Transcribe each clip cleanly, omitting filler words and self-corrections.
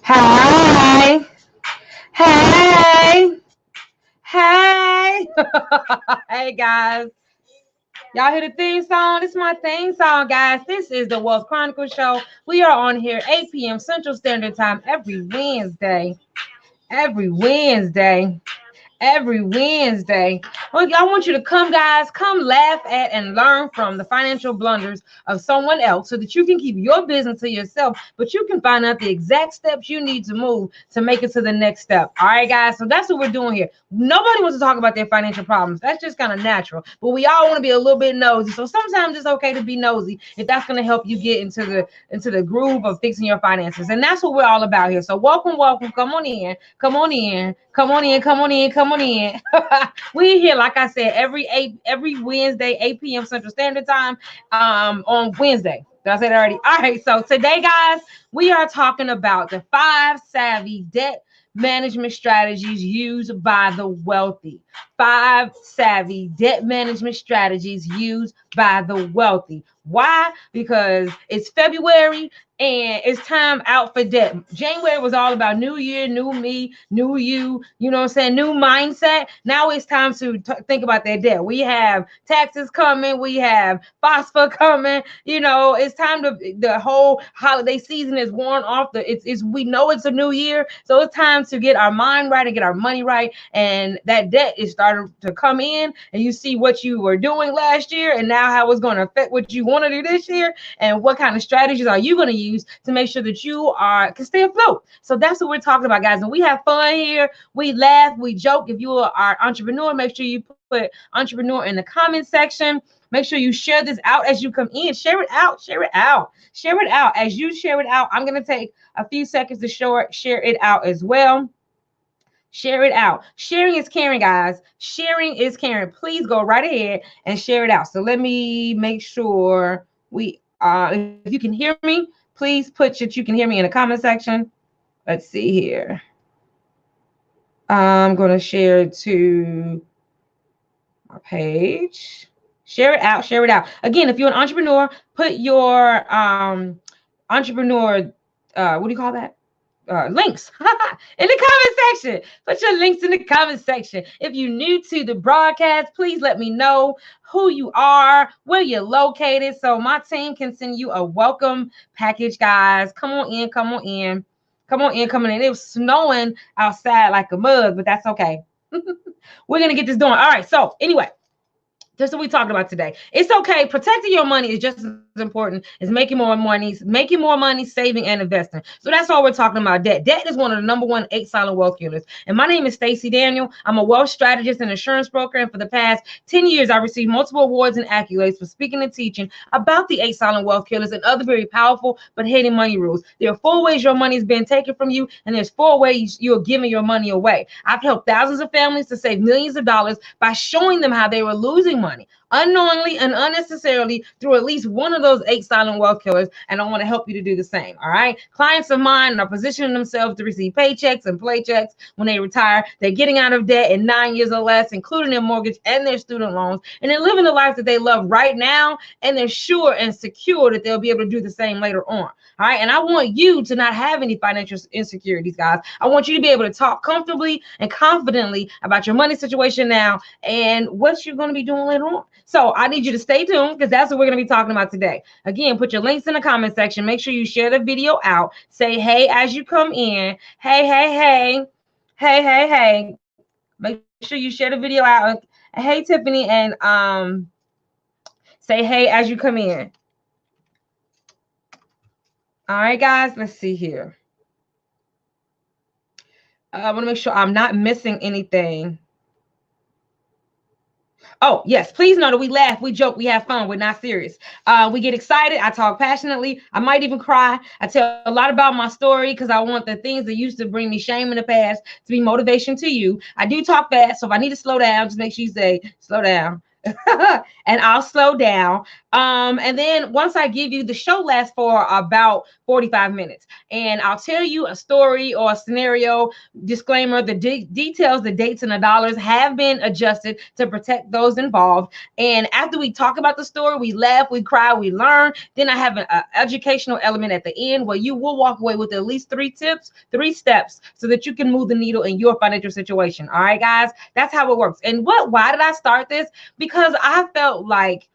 Hi. Hey. Hey. Hey, guys. Y'all hear the theme song? This is my theme song, guys. This is the Wealth Chronicle Show. We are on here 8 p.m. Central Standard Time every Wednesday. Every Wednesday. Every Wednesday. Well, I want you to come, guys. Come laugh at and learn from the financial blunders of someone else so that you can keep your business to yourself, but you can find out the exact steps you need to move to make it to the next step. All right, guys. So that's what we're doing here. Nobody wants to talk about their financial problems. That's just kind of natural. But we all want to be a little bit nosy. So sometimes it's okay to be nosy if that's going to help you get into the groove of fixing your finances. And that's what we're all about here. So welcome, welcome. Come on in. Come on in. Come on in. Come on in. Come on in. We're here, like I said, every Wednesday, 8 p.m. Central Standard Time. On Wednesday. Did I say that already? All right. So today, guys, we are talking about the 5 savvy debt management strategies used by the wealthy. 5 savvy debt management strategies used by the wealthy. Why? Because it's February and it's time out for debt. January was all about new year, new me, new you, you know what I'm saying, new mindset. Now it's time to think about that debt. We have taxes coming, we have phosphor coming, it's time to, the whole holiday season is worn off. It's we know it's a new year, so it's time to get our mind right and get our money right. And that debt is starting to come in, and you see what you were doing last year and now how it's going to affect what you want to do this year, and what kind of strategies are you going to use to make sure that you can stay afloat. So that's what we're talking about, guys. And we have fun here. We laugh, we joke. If you are an entrepreneur, make sure you put entrepreneur in the comment section. Make sure you share this out as you come in. Share it out. Share it out. Share it out. As you share it out, I'm going to take a few seconds to share it out as well. Share it out. Sharing is caring, guys. Sharing is caring. Please go right ahead and share it out. So let me make sure if you can hear me, please put that you can hear me in the comment section. Let's see here. I'm going to share it to my page. Share it out. Share it out. Again, if you're an entrepreneur, put your entrepreneur, what do you call that? Links in the comment section. Put your links in the comment section. If you're new to the broadcast, please let me know who you are, where you're located, so my team can send you a welcome package, guys. Come on in, come on in, come on in, coming in. It was snowing outside like a mug, but that's okay. We're gonna get this done. All right. So anyway, that's what we're talking about today. It's okay. Protecting your money is just as important as making more money, saving and investing. So that's all we're talking about. Debt. Debt is one of the number 1 8 silent wealth killers. And my name is Stacey Daniel. I'm a wealth strategist and insurance broker. And for the past 10 years, I received multiple awards and accolades for speaking and teaching about the 8 silent wealth killers and other very powerful but hidden money rules. There are 4 ways your money is being taken from you, and there's 4 ways you're giving your money away. I've helped thousands of families to save millions of dollars by showing them how they were losing money unknowingly and unnecessarily through at least one of those 8 silent wealth killers, and I want to help you to do the same. All right, clients of mine are positioning themselves to receive paychecks and playchecks when they retire. They're getting out of debt in 9 years or less, including their mortgage and their student loans, and they're living the life that they love right now, and they're sure and secure that they'll be able to do the same later on. All right, and I want you to not have any financial insecurities, guys. I want you to be able to talk comfortably and confidently about your money situation now and what you're going to be doing later on. So I need you to stay tuned, because that's what we're going to be talking about today. Again, put your links in the comment section. Make sure you share the video out. Say hey as you come in. Hey, hey, hey. Hey, hey, hey. Make sure you share the video out. Hey, Tiffany, and say hey as you come in. All right, guys, let's see here. I want to make sure I'm not missing anything. Oh, yes. Please know that we laugh, we joke, we have fun. We're not serious. We get excited. I talk passionately. I might even cry. I tell a lot about my story because I want the things that used to bring me shame in the past to be motivation to you. I do talk fast, so if I need to slow down, just make sure you say, slow down. and I'll slow down. And then once I give you, the show lasts for about 45 minutes, and I'll tell you a story or a scenario. Disclaimer: the details, the dates, and the dollars have been adjusted to protect those involved. And after we talk about the story, we laugh, we cry, we learn. Then I have an educational element at the end where you will walk away with at least 3 tips, 3 steps, so that you can move the needle in your financial situation. All right, guys, that's how it works. And why did I start this? Because I felt like,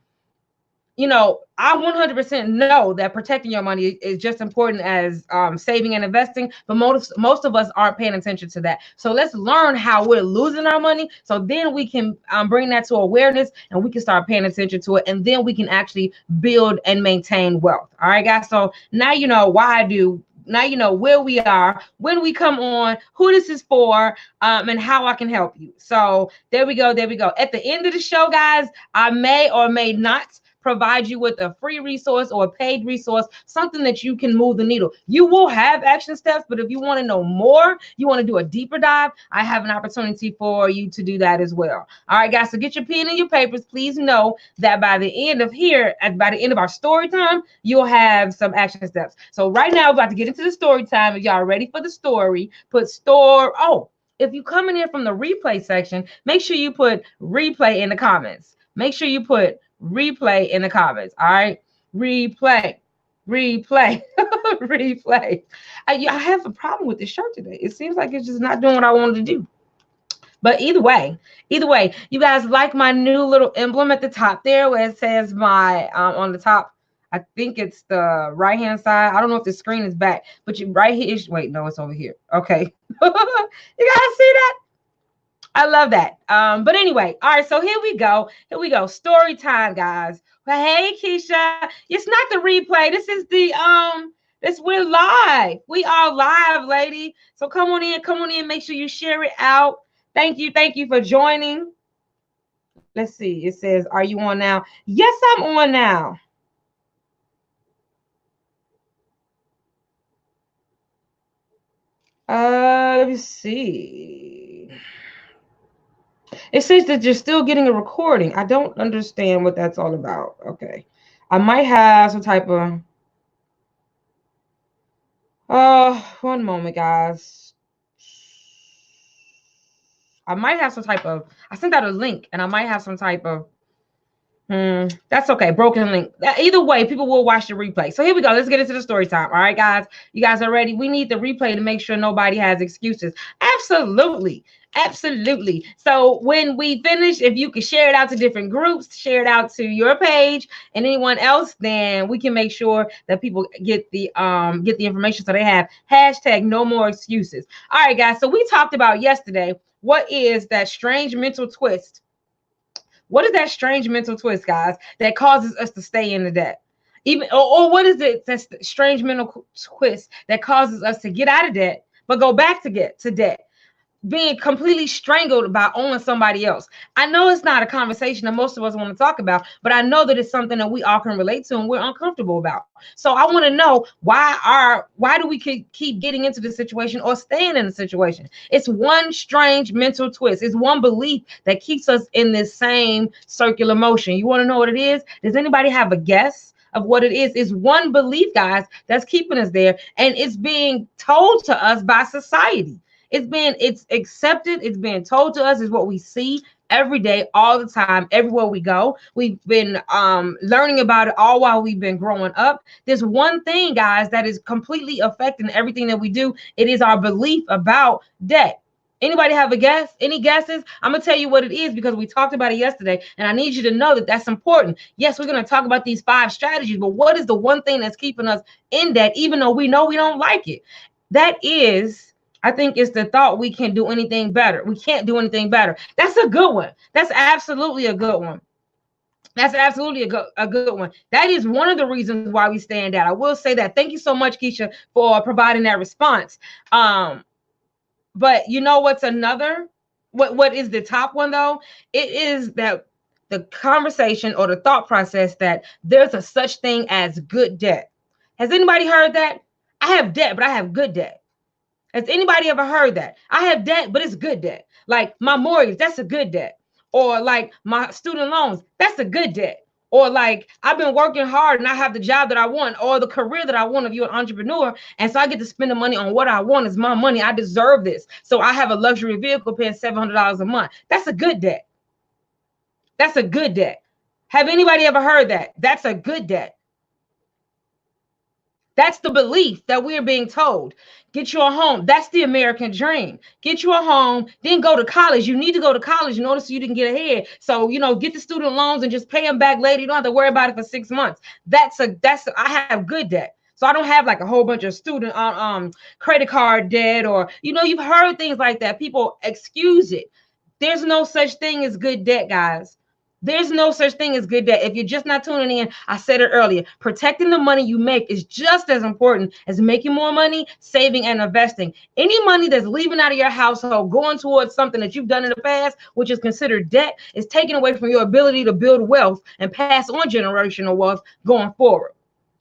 I 100% know that protecting your money is just important as saving and investing, but most of us aren't paying attention to that. So let's learn how we're losing our money, so then we can bring that to awareness, and we can start paying attention to it, and then we can actually build and maintain wealth. All right, guys. So now you know why I do. Now you know where we are, when we come on, who this is for, and how I can help you. So there we go. There we go. At the end of the show, guys, I may or may not provide you with a free resource or a paid resource, something that you can move the needle. You will have action steps, but if you want to know more, you want to do a deeper dive, I have an opportunity for you to do that as well. All right, guys, so get your pen and your papers. Please know that by the end of our story time, you'll have some action steps. So right now, we're about to get into the story time. If y'all ready for the story, put store. Oh, if you coming in from the replay section, make sure you put replay in the comments. Make sure you put replay in the comments. All right, replay, replay. I have a problem with this shirt today. It seems like it's just not doing what I wanted to do. But either way, you guys like my new little emblem at the top there where it says my on the top. I think it's the right hand side. I don't know if the screen is back, but you right here is, wait, no, it's over here. Okay. You guys see that? I love that. But anyway, all right, so here we go. Story time, guys. Well, hey, Keisha. It's not the replay. This is we're live. We are live, lady. So come on in, make sure you share it out. Thank you for joining. Let's see. It says, are you on now? Yes, I'm on now. Let me see. It says that you're still getting a recording. I don't understand what that's all about. Okay. I might have some type of... one moment, guys. I might have some type of... I sent out a link, and I might have some type of... that's okay. Broken link. Either way, people will watch the replay. So here we go. Let's get into the story time. All right, guys. You guys are ready? We need the replay to make sure nobody has excuses. Absolutely. So when we finish, if you could share it out to different groups, share it out to your page and anyone else, then we can make sure that people get the information, so they have hashtag no more excuses. All right, guys. So we talked about yesterday, what is that strange mental twist? What is that strange mental twist, guys, that causes us to stay in the debt? Or what is it that's the strange mental twist that causes us to get out of debt but go back to debt? Being completely strangled by owing somebody else. I know it's not a conversation that most of us want to talk about, but I know that it's something that we all can relate to and we're uncomfortable about. So I want to know why do we keep getting into the situation or staying in the situation? It's one strange mental twist. It's one belief that keeps us in this same circular motion. You want to know what it is? Does anybody have a guess of what it is? It's one belief, guys, that's keeping us there, and it's being told to us by society. It's accepted. It's being told to us. Is what we see every day, all the time, everywhere we go. We've been learning about it all while we've been growing up. There's one thing, guys, that is completely affecting everything that we do. It is our belief about debt. Anybody have a guess? Any guesses? I'm going to tell you what it is because we talked about it yesterday, and I need you to know that that's important. Yes, we're going to talk about these 5 strategies, but what is the one thing that's keeping us in debt, even though we know we don't like it? That is... I think it's the thought we can't do anything better. We can't do anything better. That's a good one. That's absolutely a good one. That's absolutely a good one. That is one of the reasons why we stand out. I will say that. Thank you so much, Keisha, for providing that response. But you know what's another? What is the top one, though? It is that the conversation or the thought process that there's a such thing as good debt. Has anybody heard that? I have debt, but I have good debt. Has anybody ever heard that? I have debt, but it's good debt. Like my mortgage, that's a good debt. Or like my student loans, that's a good debt. Or like I've been working hard and I have the job that I want or the career that I want if you're an entrepreneur. And so I get to spend the money on what I want. It's my money. I deserve this. So I have a luxury vehicle paying $700 a month. That's a good debt. That's a good debt. Have anybody ever heard that? That's a good debt. That's the belief that we're being told. Get you a home. That's the American dream. Get you a home, then go to college. You need to go to college in order so you can get ahead. So, get the student loans and just pay them back later. You don't have to worry about it for 6 months. I have good debt. So I don't have like a whole bunch of student credit card debt or, you've heard things like that. People excuse it. There's no such thing as good debt, guys. There's no such thing as good debt. If you're just not tuning in, I said it earlier, protecting the money you make is just as important as making more money, saving, and investing. Any money that's leaving out of your household, going towards something that you've done in the past, which is considered debt, is taken away from your ability to build wealth and pass on generational wealth going forward.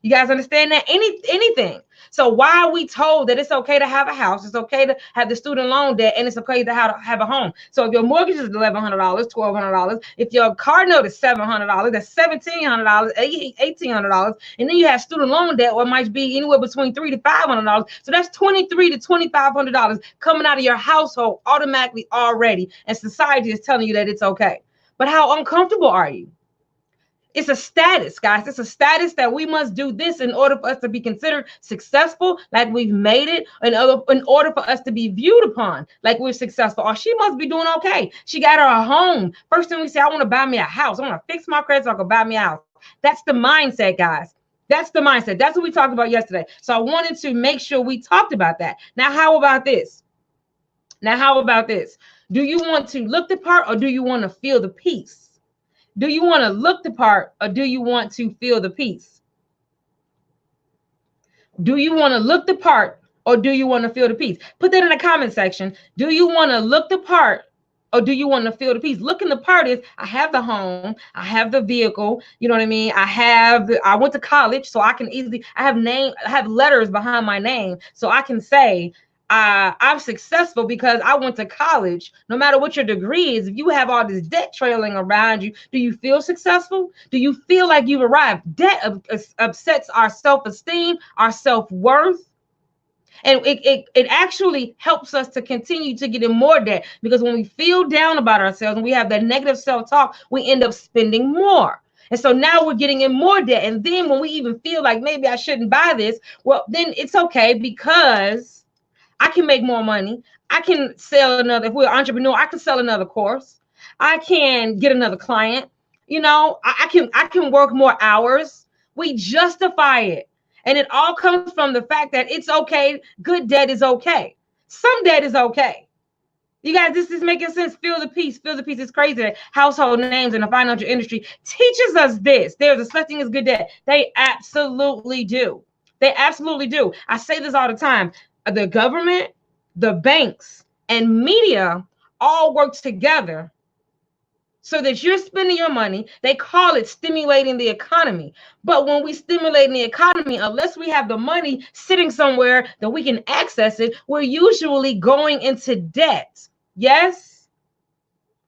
You guys understand that? Anything. So why are we told that it's okay to have a house, it's okay to have the student loan debt, and it's okay to have a home? So if your mortgage is $1,100, $1,200, if your car note is $700, that's $1,700, $1,800, and then you have student loan debt, or it might be anywhere between $300 to $500. So that's $2,300 to $2,500 coming out of your household automatically already, and society is telling you that it's okay. But how uncomfortable are you? It's a status, guys. It's a status that we must do this in order for us to be considered successful, like we've made it, in order for us to be viewed upon like we're successful. Or she must be doing okay. She got her a home. First thing we say, I want to buy me a house. I want to fix my credit so I can buy me a house. That's the mindset, guys. That's the mindset. That's what we talked about yesterday. So I wanted to make sure we talked about that. Now, how about this? Do you want to look the part or do you want to feel the peace? Do you want to look the part or do you want to feel the peace? Do you want to look the part or do you want to feel the peace? Put that in the comment section. Do you want to look the part or do you want to feel the peace? Looking the part is I have the home, I have the vehicle, you know what I mean? I went to college, so I can easily, I have letters behind my name, so I can say I'm successful because I went to college. No matter what your degree is, if you have all this debt trailing around you, do you feel successful? Do you feel like you've arrived? Debt upsets our self-esteem, our self-worth. And it actually helps us to continue to get in more debt, because when we feel down about ourselves and we have that negative self-talk, we end up spending more. And so now we're getting in more debt. And then when we even feel like maybe I shouldn't buy this, well, then it's okay because I can make more money. I can sell another, if we're an entrepreneur, I can sell another course. I can get another client. I can work more hours. We justify it. And it all comes from the fact that it's okay. Good debt is okay. Some debt is okay. You guys, this is making sense. Feel the peace. Feel the peace. It's crazy that household names in the financial industry teaches us this. There's a such thing as good debt. They absolutely do. They absolutely do. I say this all the time. The government, the banks, and media all work together so that you're spending your money. They call it stimulating the economy. But when we stimulate the economy, unless we have the money sitting somewhere that we can access it, we're usually going into debt. Yes?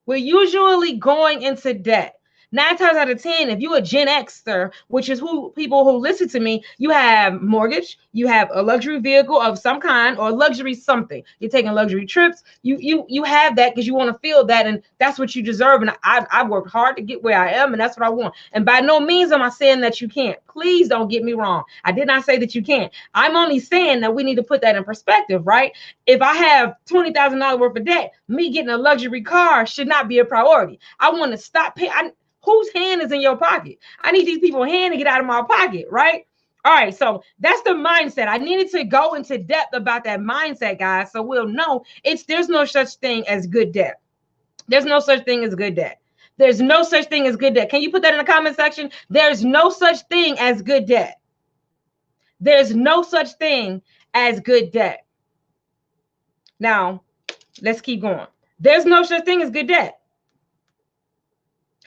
We're usually going into debt. 9 times out of 10, if you're a Gen Xer, which is people who listen to me, you have mortgage, you have a luxury vehicle of some kind or luxury something. You're taking luxury trips. You have that because you want to feel that, and that's what you deserve. And I worked hard to get where I am, and that's what I want. And by no means am I saying that you can't. Please don't get me wrong. I did not say that you can't. I'm only saying that we need to put that in perspective, right? If I have $20,000 worth of debt, me getting a luxury car should not be a priority. I want to stop paying. Whose hand is in your pocket? I need these people's hand to get out of my pocket, right? All right, so that's the mindset. I needed to go into depth about that mindset, guys, so we'll know there's no such thing as good debt. There's no such thing as good debt. There's no such thing as good debt. Can you put that in the comment section? There's no such thing as good debt. There's no such thing as good debt. Now, let's keep going. There's no such thing as good debt.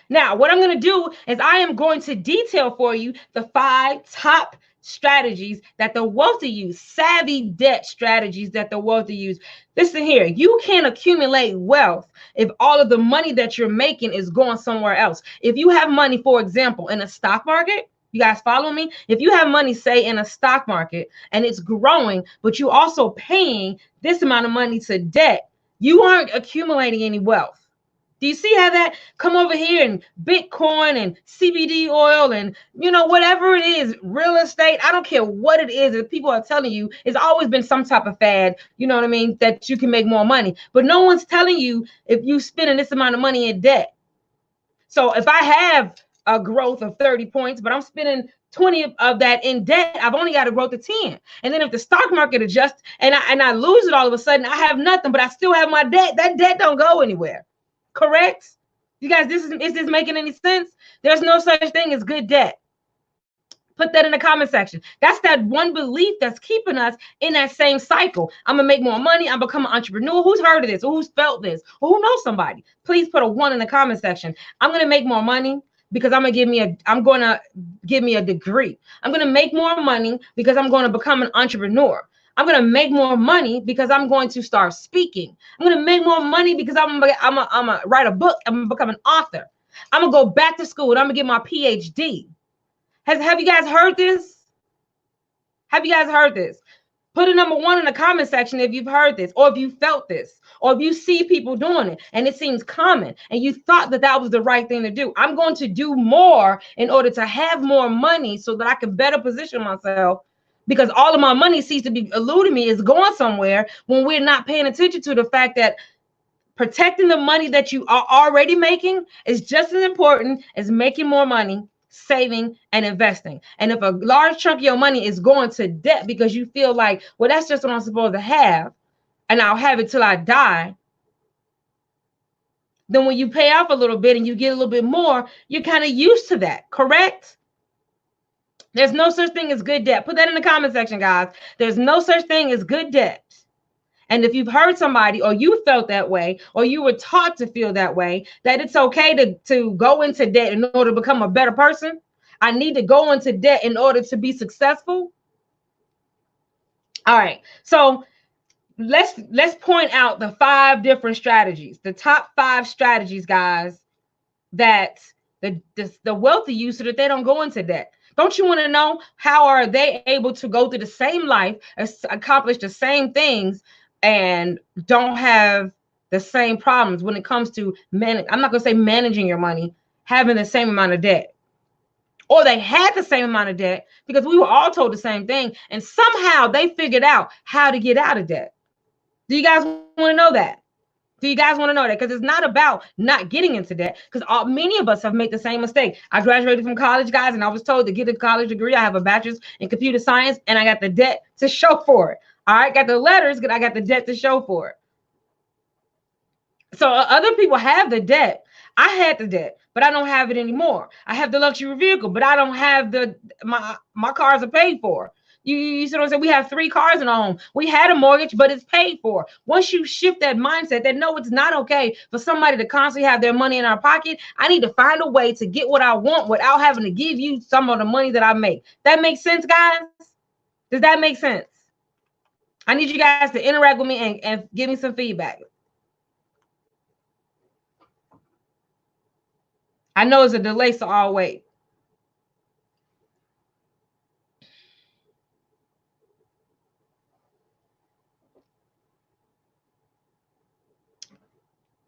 Now, what I'm going to do is I am going to detail for you the 5 top strategies that the wealthy use, savvy debt strategies that the wealthy use. Listen here, you can't accumulate wealth if all of the money that you're making is going somewhere else. If you have money, for example, in a stock market, you guys follow me? If you have money, say in a stock market, and it's growing, but you also paying this amount of money to debt, you aren't accumulating any wealth. Do you see how that come over here and Bitcoin and CBD oil and, you know, whatever it is, real estate, I don't care what it is that people are telling you, it's always been some type of fad, you know what I mean, that you can make more money. But no one's telling you if you spending this amount of money in debt. So if I have a growth of 30 points, but I'm spending 20 of that in debt, I've only got a growth of 10. And then if the stock market adjusts and I lose it all of a sudden, I have nothing, but I still have my debt. That debt don't go anywhere. Correct? You guys, is this making any sense? There's no such thing as good debt. Put that in the comment section. That's that one belief that's keeping us in that same cycle. I'm going to make more money. I'm become an entrepreneur. Who's heard of this? Or who's felt this? Or who knows somebody? Please put a 1 in the comment section. I'm going to make more money because I'm going to give me a degree. I'm going to make more money because I'm going to become an entrepreneur. I'm going to make more money because I'm going to start speaking. I'm going to make more money because I'm going to write a book. I'm going to become an author. I'm going to go back to school and I'm going to get my PhD. Have you guys heard this? Have you guys heard this? Put a number 1 in the comment section if you've heard this, or if you felt this, or if you see people doing it and it seems common and you thought that that was the right thing to do. I'm going to do more in order to have more money so that I can better position myself, because all of my money seems to be eluding me, is going somewhere when we're not paying attention to the fact that protecting the money that you are already making is just as important as making more money, saving, and investing. And if a large chunk of your money is going to debt because you feel like, well, that's just what I'm supposed to have, and I'll have it till I die, then when you pay off a little bit and you get a little bit more, you're kind of used to that, correct? There's no such thing as good debt. Put that in the comment section, guys. There's no such thing as good debt. And if you've heard somebody, or you felt that way, or you were taught to feel that way, that it's okay to go into debt in order to become a better person, I need to go into debt in order to be successful. All right, so let's point out the 5 different strategies, the top 5 strategies, guys, that the wealthy use so that they don't go into debt. Don't you want to know how are they able to go through the same life, accomplish the same things, and don't have the same problems when it comes to I'm not going to say managing your money, having the same amount of debt. Or they had the same amount of debt because we were all told the same thing, and somehow they figured out how to get out of debt. Do you guys want to know that? Do you guys want to know that? Because it's not about not getting into debt, because many of us have made the same mistake. I graduated from college, guys, and I was told to get a college degree. I have a bachelor's in computer science, and I got the debt to show for it. All right, got the letters, but I got the debt to show for it. So other people have the debt. I had the debt, but I don't have it anymore. I have the luxury vehicle, but I don't have my cars are paid for. You see what I'm saying? We have 3 cars in our home. We had a mortgage, but it's paid for. Once you shift that mindset that no, it's not okay for somebody to constantly have their money in our pocket, I need to find a way to get what I want without having to give you some of the money that I make. That makes sense, guys? Does that make sense? I need you guys to interact with me and give me some feedback. I know it's a delay, so I'll wait.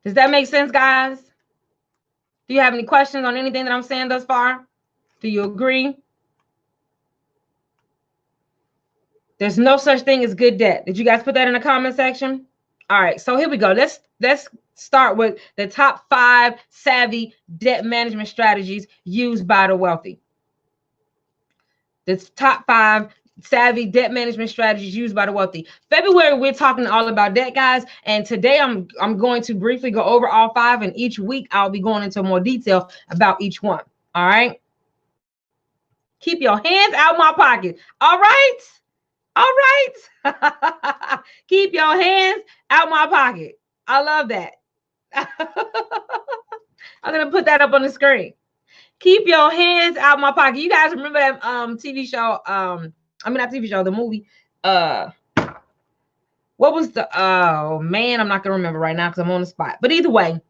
Does that make sense, guys? Do you have any questions on anything that I'm saying thus far? Do you agree? There's no such thing as good debt. Did you guys put that in the comment section? All right, so here we go. Let's start with the top 5 savvy debt management strategies used by the wealthy. The top 5 savvy debt management strategies used by the wealthy. February, we're talking all about debt, guys. And today I'm going to briefly go over all 5. And each week I'll be going into more detail about each one. All right. Keep your hands out my pocket. All right. All right. Keep your hands out my pocket. I love that. I'm gonna put that up on the screen. Keep your hands out my pocket. You guys remember that TV show? I mean not TV show, the movie. Uh what was the oh man, I'm not gonna remember right now because I'm on the spot. But either way,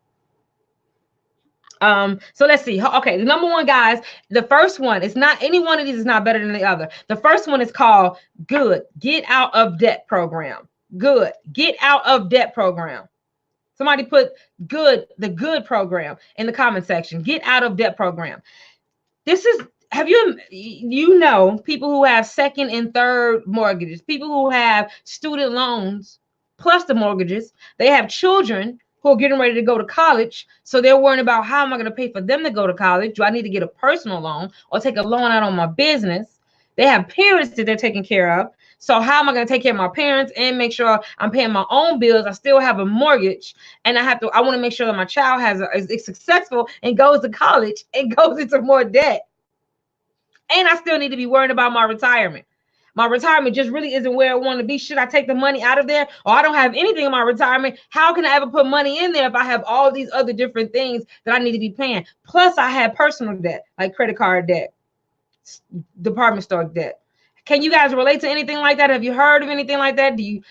so let's see. Okay, the number one, guys, the first one, it's not any one of these is not better than the other. The first one is called Good Get Out of Debt Program. Good Get Out of Debt Program. Somebody put the good program in the comment section. Get out of debt program. This is, have you know people who have second and third mortgages, people who have student loans plus the mortgages, they have children who are getting ready to go to college, so they're worrying about how am I going to pay for them to go to college? Do I need to get a personal loan or take a loan out on my business? They have parents that they're taking care of. So how am I going to take care of my parents and make sure I'm paying my own bills? I still have a mortgage, and I want to make sure that my child is successful and goes to college and goes into more debt. And I still need to be worried about my retirement. My retirement just really isn't where I want to be. Should I take the money out of there? Or I don't have anything in my retirement. How can I ever put money in there if I have all these other different things that I need to be paying? Plus, I have personal debt, like credit card debt, department store debt. Can you guys relate to anything like that? Have you heard of anything like that? Do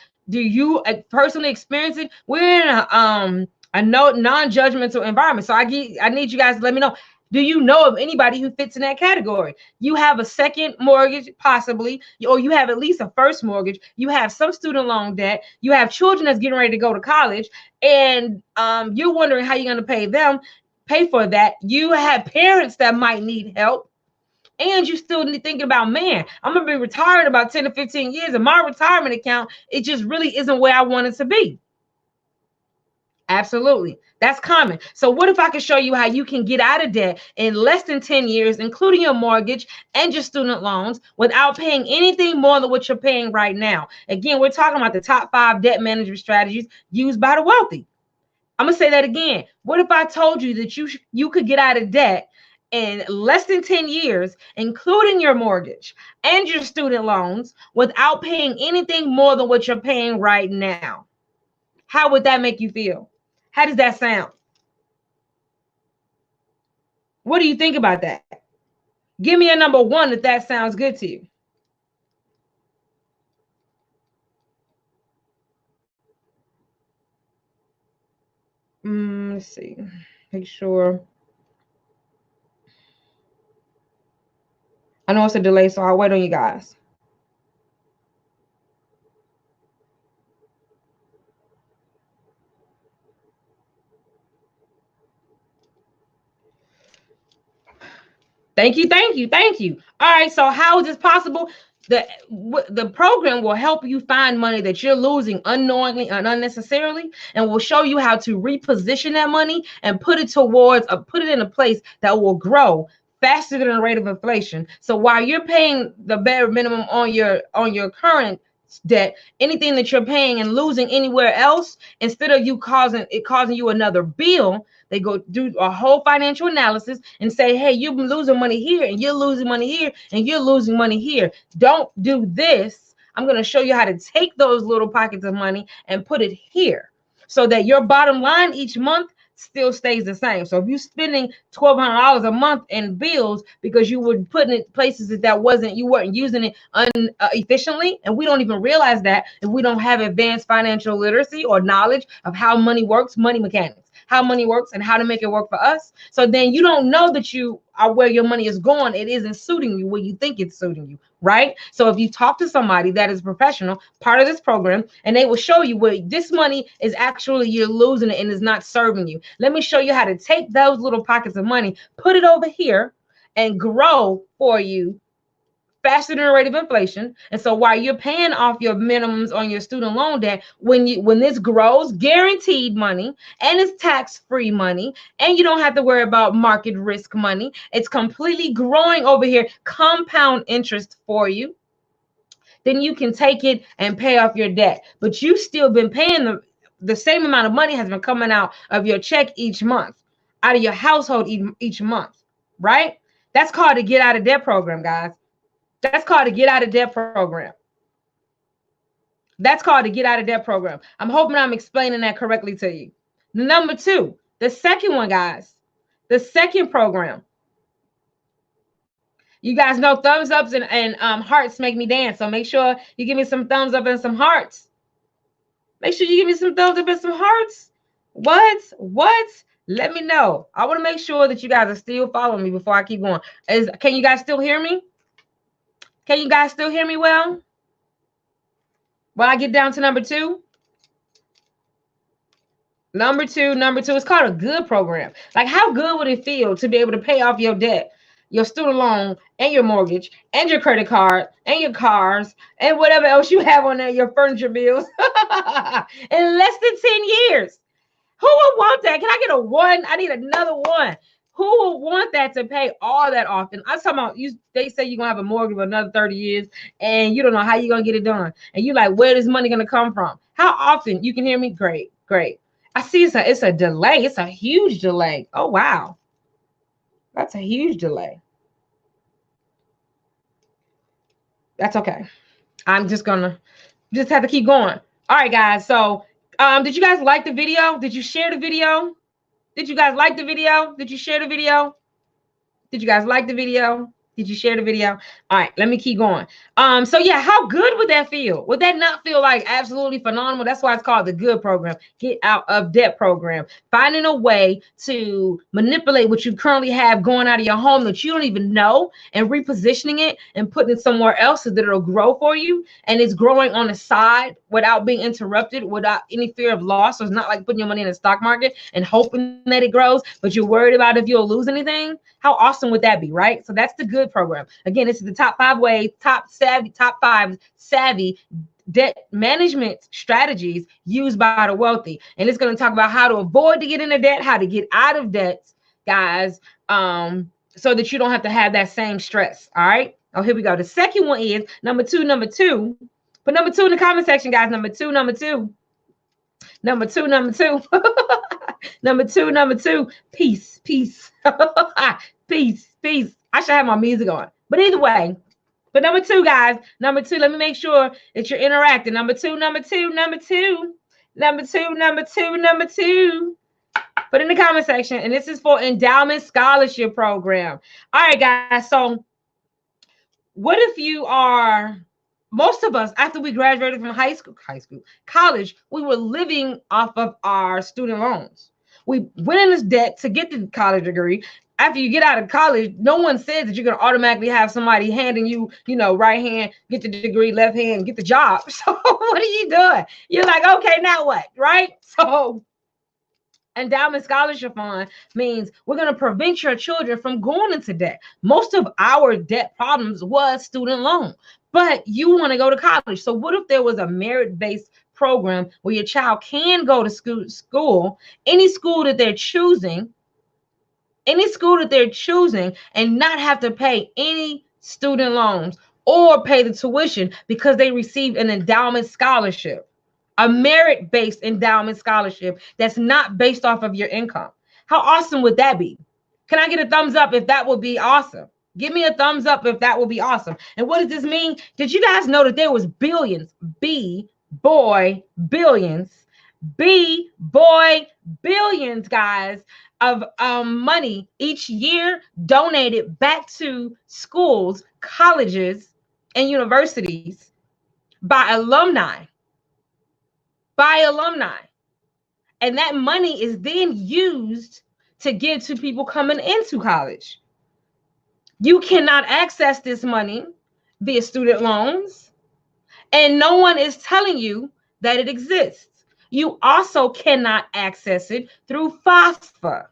you personally experience it? We're in a non-judgmental environment. So I need you guys to let me know. Do you know of anybody who fits in that category? You have a second mortgage, possibly, or you have at least a first mortgage. You have some student loan debt. You have children that's getting ready to go to college, and you're wondering how you're going to pay for that. You have parents that might need help. And you still need thinking about, man, I'm going to be retired in about 10 to 15 years. And my retirement account, it just really isn't where I want it to be. Absolutely. That's common. So what if I could show you how you can get out of debt in less than 10 years, including your mortgage and your student loans, without paying anything more than what you're paying right now? Again, we're talking about the top 5 debt management strategies used by the wealthy. I'm going to say that again. What if I told you that you could get out of debt in less than 10 years, including your mortgage and your student loans, without paying anything more than what you're paying right now? How would that make you feel? How does that sound? What do you think about that? Give me a number 1 if that sounds good to you. Let's see. Make sure. I know it's a delay, so I'll wait on you guys. Thank you. All right, so how is this possible? The program will help you find money that you're losing unknowingly and unnecessarily, and will show you how to reposition that money and put it in a place that will grow faster than the rate of inflation. So while you're paying the bare minimum on your current debt, anything that you're paying and losing anywhere else, instead of you causing you another bill, they go do a whole financial analysis and say, hey, you've been losing money here, and you're losing money here, and you're losing money here. Don't do this. I'm going to show you how to take those little pockets of money and put it here, so that your bottom line each month still stays the same. So if you're spending $1,200 a month in bills because you were putting it places that you weren't using it efficiently, and we don't even realize that if we don't have advanced financial literacy or knowledge of how money works, money mechanics, how money works and how to make it work for us. So then you don't know that you are where your money is going. It isn't suiting you where you think it's suiting you, right? So if you talk to somebody that is professional, part of this program, and they will show you where this money is actually you're losing it and is not serving you. Let me show you how to take those little pockets of money, put it over here, and grow for you faster than the rate of inflation. And so while you're paying off your minimums on your student loan debt, when this grows, guaranteed money, and it's tax-free money, and you don't have to worry about market risk money, it's completely growing over here, compound interest for you, then you can take it and pay off your debt. But you've still been paying the same amount of money has been coming out of your check each month, out of your household each month, right? That's called the Get Out of Debt program, guys. That's called the Get Out of Debt program. That's called the Get Out of Debt program. I'm hoping I'm explaining that correctly to you. Number 2, the second one, guys, The second program, you guys know thumbs ups and hearts make me dance. So make sure you give me some thumbs up and some hearts. Make sure you give me some thumbs up and some hearts. What? Let me know. I want to make sure that you guys are still following me before I keep going. Can you guys still hear me? Can you guys still hear me well? When I get down to number two? Number two, it's called a good program. Like, how good would it feel to be able to pay off your debt, your student loan, and your mortgage, and your credit card, and your cars, and whatever else you have on there, your furniture bills, in less than 10 years? Who would want that? Can I get a one? I need another one. Who would want that to pay all that often? I'm talking about you. They say you're gonna have a mortgage for another 30 years, and you don't know how you're gonna get it done. And you like, where is money gonna come from? How often? You can hear me? Great. I see it's a delay. It's a huge delay. Oh wow. That's a huge delay. That's okay. I'm just gonna have to keep going. All right, guys. So did you guys like the video? Did you share the video? Did you guys like the video? Did you share the video? Did you guys like the video? Did you share the video? All right, let me keep going. So yeah, how good would that feel? Would that not feel like absolutely phenomenal? That's why it's called the good program, get out of debt program. Finding a way to manipulate what you currently have going out of your home that you don't even know, and repositioning it and putting it somewhere else so that it'll grow for you. And it's growing on the side without being interrupted, without any fear of loss. So it's not like putting your money in the stock market and hoping that it grows, but you're worried about if you'll lose anything. How awesome would that be, right? So that's the good program. Again, this is the top five savvy debt management strategies used by the wealthy. And it's going to talk about how to avoid to get into debt, how to get out of debt, guys, so that you don't have to have that same stress. All right. Oh, here we go. The second one is number two. Put number two in the comment section, guys. Number two. Number two. Number two. Peace. Peace. I should have my music on. But either way, but number two, guys, number two, let me make sure that you're interacting. Number two. Put in the comment section. And this is for endowment scholarship program. All right, guys. So what if you are, most of us, after we graduated from college, we were living off of our student loans. We went in this debt to get the college degree. After you get out of college, no one says that you're going to automatically have somebody handing you, right hand, get the degree, left hand, get the job. So what are you doing? You're like, okay, now what? Right? So endowment scholarship fund means we're going to prevent your children from going into debt. Most of our debt problems was student loan, but you want to go to college. So what if there was a merit-based program where your child can go to school, any school that they're choosing, and not have to pay any student loans or pay the tuition because they received an endowment scholarship, a merit-based endowment scholarship that's not based off of your income? How awesome would that be? Can I get a thumbs up if that would be awesome? Give me a thumbs up if that would be awesome. And what does this mean? Did you guys know that there was billions, billions, guys, of money each year donated back to schools, colleges, and universities by alumni. And that money is then used to give to people coming into college. You cannot access this money via student loans, and no one is telling you that it exists. You also cannot access it through FAFSA,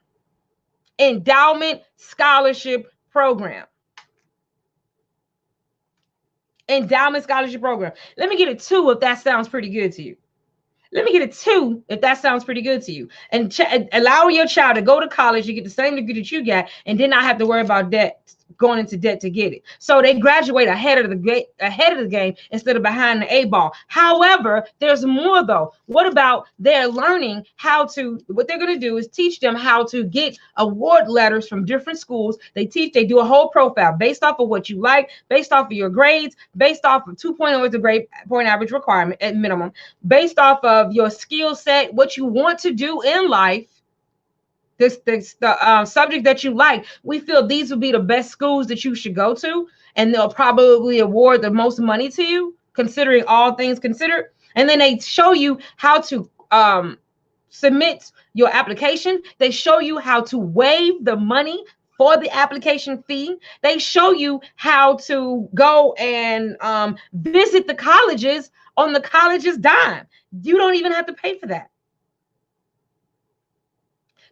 Endowment Scholarship Program. Endowment Scholarship Program. Let me get a 2 if that sounds pretty good to you. And allowing your child to go to college, you get the same degree that you got, and then not have to worry about debt, going into debt to get it. So they graduate ahead of the game instead of behind the 8 ball. However, there's more though. What about they're learning what they're going to do is teach them how to get award letters from different schools. They do a whole profile based off of what you like, based off of your grades, based off of 2.0 is the grade point average requirement at minimum, based off of your skill set, what you want to do in life. the subject that you like, we feel these would be the best schools that you should go to, and they'll probably award the most money to you, considering all things considered. And then they show you how to submit your application. They show you how to waive the money for the application fee. They show you how to go and visit the colleges on the college's dime. You don't even have to pay for that.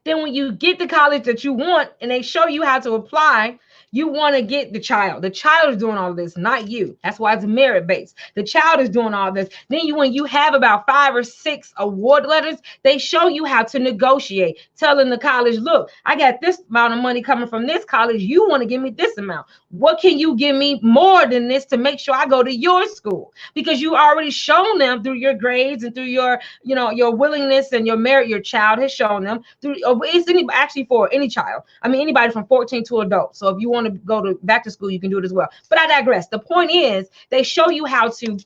Then when you get the college that you want and they show you how to apply, you want to get the child. The child is doing all this, not you. That's why it's merit based. The child is doing all this. Then when you have about 5 or 6 award letters, they show you how to negotiate, telling the college, look, I got this amount of money coming from this college. You want to give me this amount. What can you give me more than this to make sure I go to your school? Because you already shown them through your grades and through your, your willingness and your merit. Your child has shown them through. It's actually for any child. I mean, anybody from 14 to adult. So if you want to go to back to school, you can do it as well. But I digress. The point is, they show you how to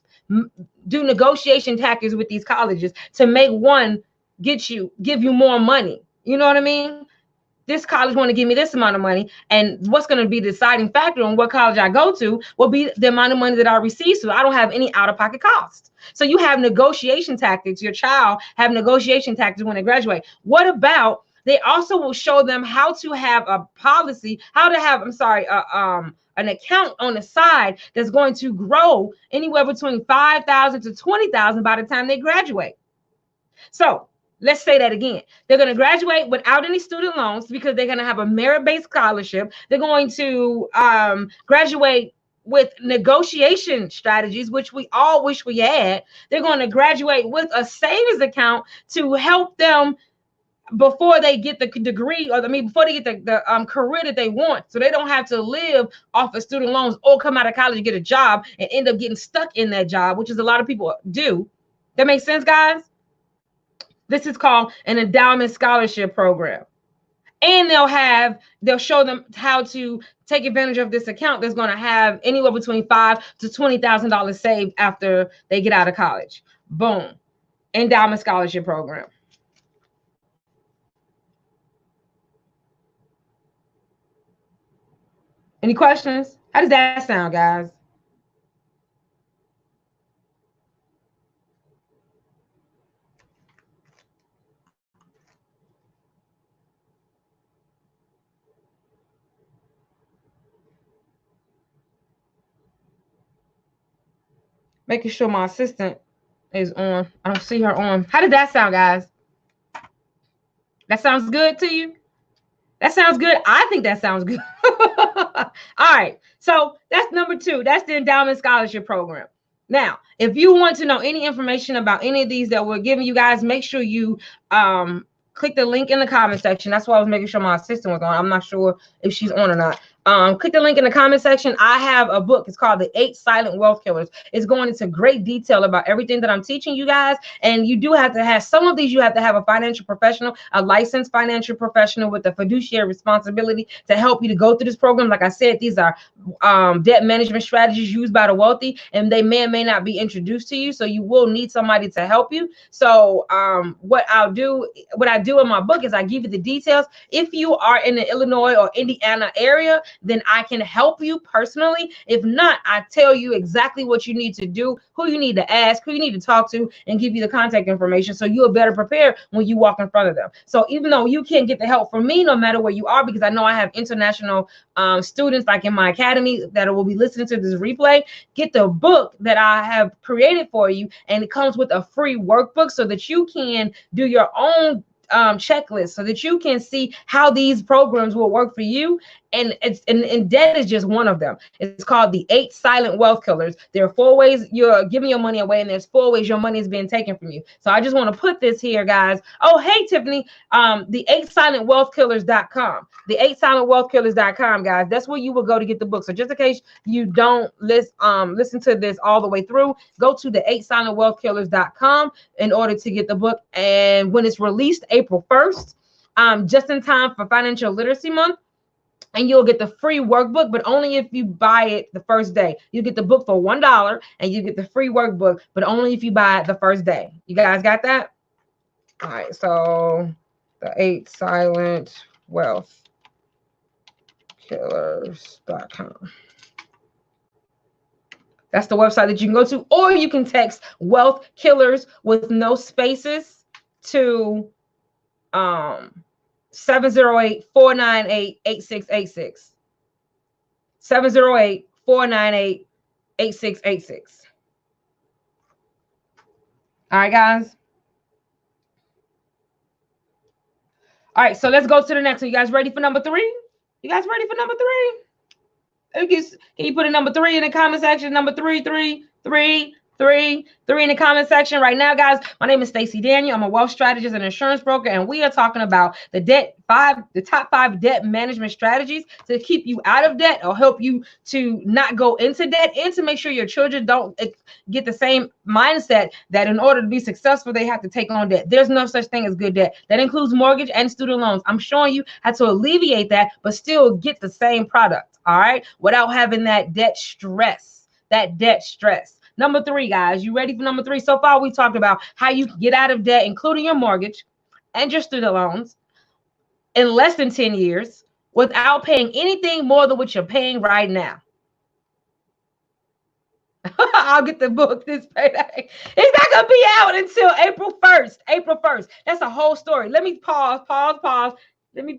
do negotiation tactics with these colleges to make one give you more money. You know what I mean? This college want to give me this amount of money, and what's going to be the deciding factor on what college I go to will be the amount of money that I receive. So I don't have any out-of-pocket costs. So you have negotiation tactics. Your child have negotiation tactics when they graduate. What about, they also will show them how to have a policy, how to have, an account on the side that's going to grow anywhere between $5,000 to $20,000 by the time they graduate. So let's say that again. They're going to graduate without any student loans because they're going to have a merit-based scholarship. They're going to graduate with negotiation strategies, which we all wish we had. They're going to graduate with a savings account to help them before they get the degree, or before they get the career that they want, so they don't have to live off of student loans or come out of college and get a job and end up getting stuck in that job, which is a lot of people do. That makes sense, guys? This is called an endowment scholarship program. And they'll show them how to take advantage of this account that's going to have anywhere between $5,000 to $20,000 saved after they get out of college. Boom. Endowment scholarship program. Any questions? How does that sound, guys? Making sure my assistant is on. I don't see her on. How did that sound, guys? That sounds good to you? That sounds good. I think that sounds good. All right. So that's number 2. That's the endowment scholarship program. Now, if you want to know any information about any of these that we're giving you guys, make sure you click the link in the comment section. That's why I was making sure my assistant was on. I'm not sure if she's on or not. Click the link in the comment section. I have a book. It's called The 8 Silent Wealth Killers. It's going into great detail about everything that I'm teaching you guys. And you do have to have some of these. You have to have a financial professional, a licensed financial professional with a fiduciary responsibility to help you to go through this program. Like I said, these are debt management strategies used by the wealthy, and they may or may not be introduced to you. So you will need somebody to help you. So what I do in my book is I give you the details. If you are in the Illinois or Indiana area, then I can help you personally. If not, I tell you exactly what you need to do, who you need to ask, who you need to talk to, and give you the contact information so you are better prepared when you walk in front of them. So even though you can't get the help from me, no matter where you are, because I know I have international students like in my academy that will be listening to this replay, get the book that I have created for you, and it comes with a free workbook so that you can do your own checklist, so that you can see how these programs will work for you. And debt is just one of them. It's called The 8 Silent Wealth Killers. There are 4 ways you're giving your money away, and there's 4 ways your money is being taken from you. So I just want to put this here, guys. Oh, hey, Tiffany, the 8silentwealthkillers.com. The 8silentwealthkillers.com, guys. That's where you will go to get the book. So just in case you don't listen to this all the way through, go to the 8silentwealthkillers.com in order to get the book. And when it's released April 1st, just in time for Financial Literacy Month, and you'll get the free workbook, but only if you buy it the first day. You get the book for $1, and you get the free workbook, but only if you buy it the first day. You guys got that? All right, so The 8 Silent Wealth Killers.com. That's the website that you can go to, or you can text Wealth Killers with no spaces to 708-498-8686. 708-498-8686. All right, guys. All right, so let's go to the next one. You guys ready for number 3? You guys ready for number 3? Can you put a number 3 in the comment section? Number 3, 3, 3, 3, 3 in the comment section right now, guys. My name is Stacey Daniel. I'm a wealth strategist and insurance broker, and we are talking about the top 5 debt management strategies to keep you out of debt or help you to not go into debt, and to make sure your children don't get the same mindset that in order to be successful, they have to take on debt. There's no such thing as good debt. That includes mortgage and student loans. I'm showing you how to alleviate that, but still get the same product, all right, without having that debt stress. Number 3, guys, you ready for number 3? So far, we talked about how you can get out of debt, including your mortgage and your student loans, in less than 10 years without paying anything more than what you're paying right now. I'll get the book this payday. It's not going to be out until April 1st. April 1st. That's a whole story. Let me pause. Let me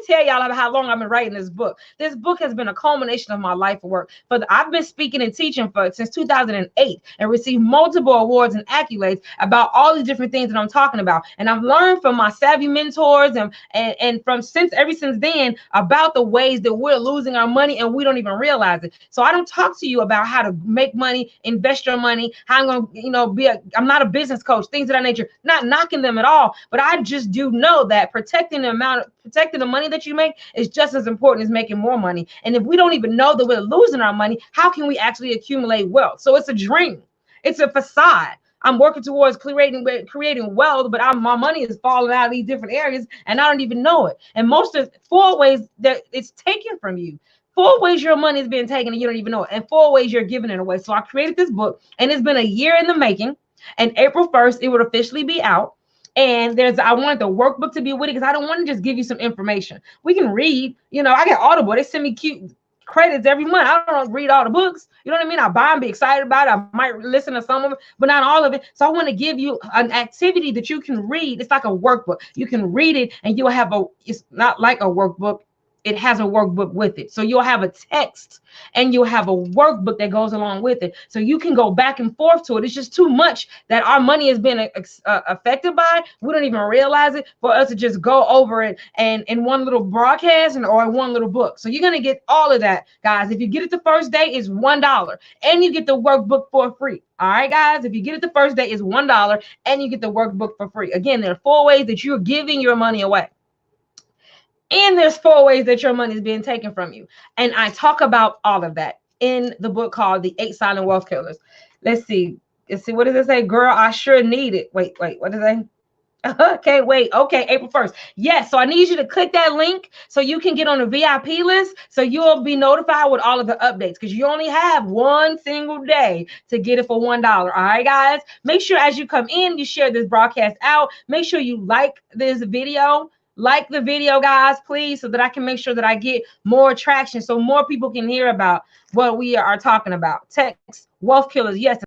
tell y'all about how long I've been writing this book. This book has been a culmination of my life of work. I've been speaking and teaching since 2008 and received multiple awards and accolades about all these different things that I'm talking about. And I've learned from my savvy mentors and ever since then about the ways that we're losing our money and we don't even realize it. So I don't talk to you about how to make money, invest your money, how I'm going to, I'm not a business coach, things of that nature, not knocking them at all. But I just do know that protecting the money that you make is just as important as making more money. And if we don't even know that we're losing our money, how can we actually accumulate wealth? So it's a dream. It's a facade. I'm working towards creating wealth, but my money is falling out of these different areas and I don't even know it. And most of 4 ways that it's taken from you. 4 ways your money is being taken and you don't even know it. And 4 ways you're giving it away. So I created this book and it's been a year in the making. And April 1st, it would officially be out. And I wanted the workbook to be with it because I don't want to just give you some information. We can read, I get Audible. They send me cute credits every month. I don't read all the books. You know what I mean? I buy them, be excited about it. I might listen to some of it, but not all of it. So I want to give you an activity that you can read. It's like a workbook. You can read it and you'll have it's not like a workbook. It has a workbook with it. So you'll have a text and you'll have a workbook that goes along with it. So you can go back and forth to it. It's just too much that our money has been affected by. We don't even realize it for us to just go over it and in one little broadcast or in one little book. So you're going to get all of that, guys. If you get it the first day, it's $1 and you get the workbook for free. All right, guys, if you get it the first day, it's $1 and you get the workbook for free. Again, there are 4 ways that you're giving your money away. And there's 4 ways that your money is being taken from you. And I talk about all of that in the book called The 8 Silent Wealth Killers. Let's see. What does it say? Girl, I sure need it. Wait, what does it say? Can't wait. Okay, April 1st. Yes, so I need you to click that link so you can get on the VIP list so you'll be notified with all of the updates because you only have 1 single day to get it for $1. All right, guys? Make sure as you come in, you share this broadcast out. Make sure you like this video. Like the video, guys, please, so that I can make sure that I get more traction so more people can hear about what we are talking about. Text Wealth Killers, yes, to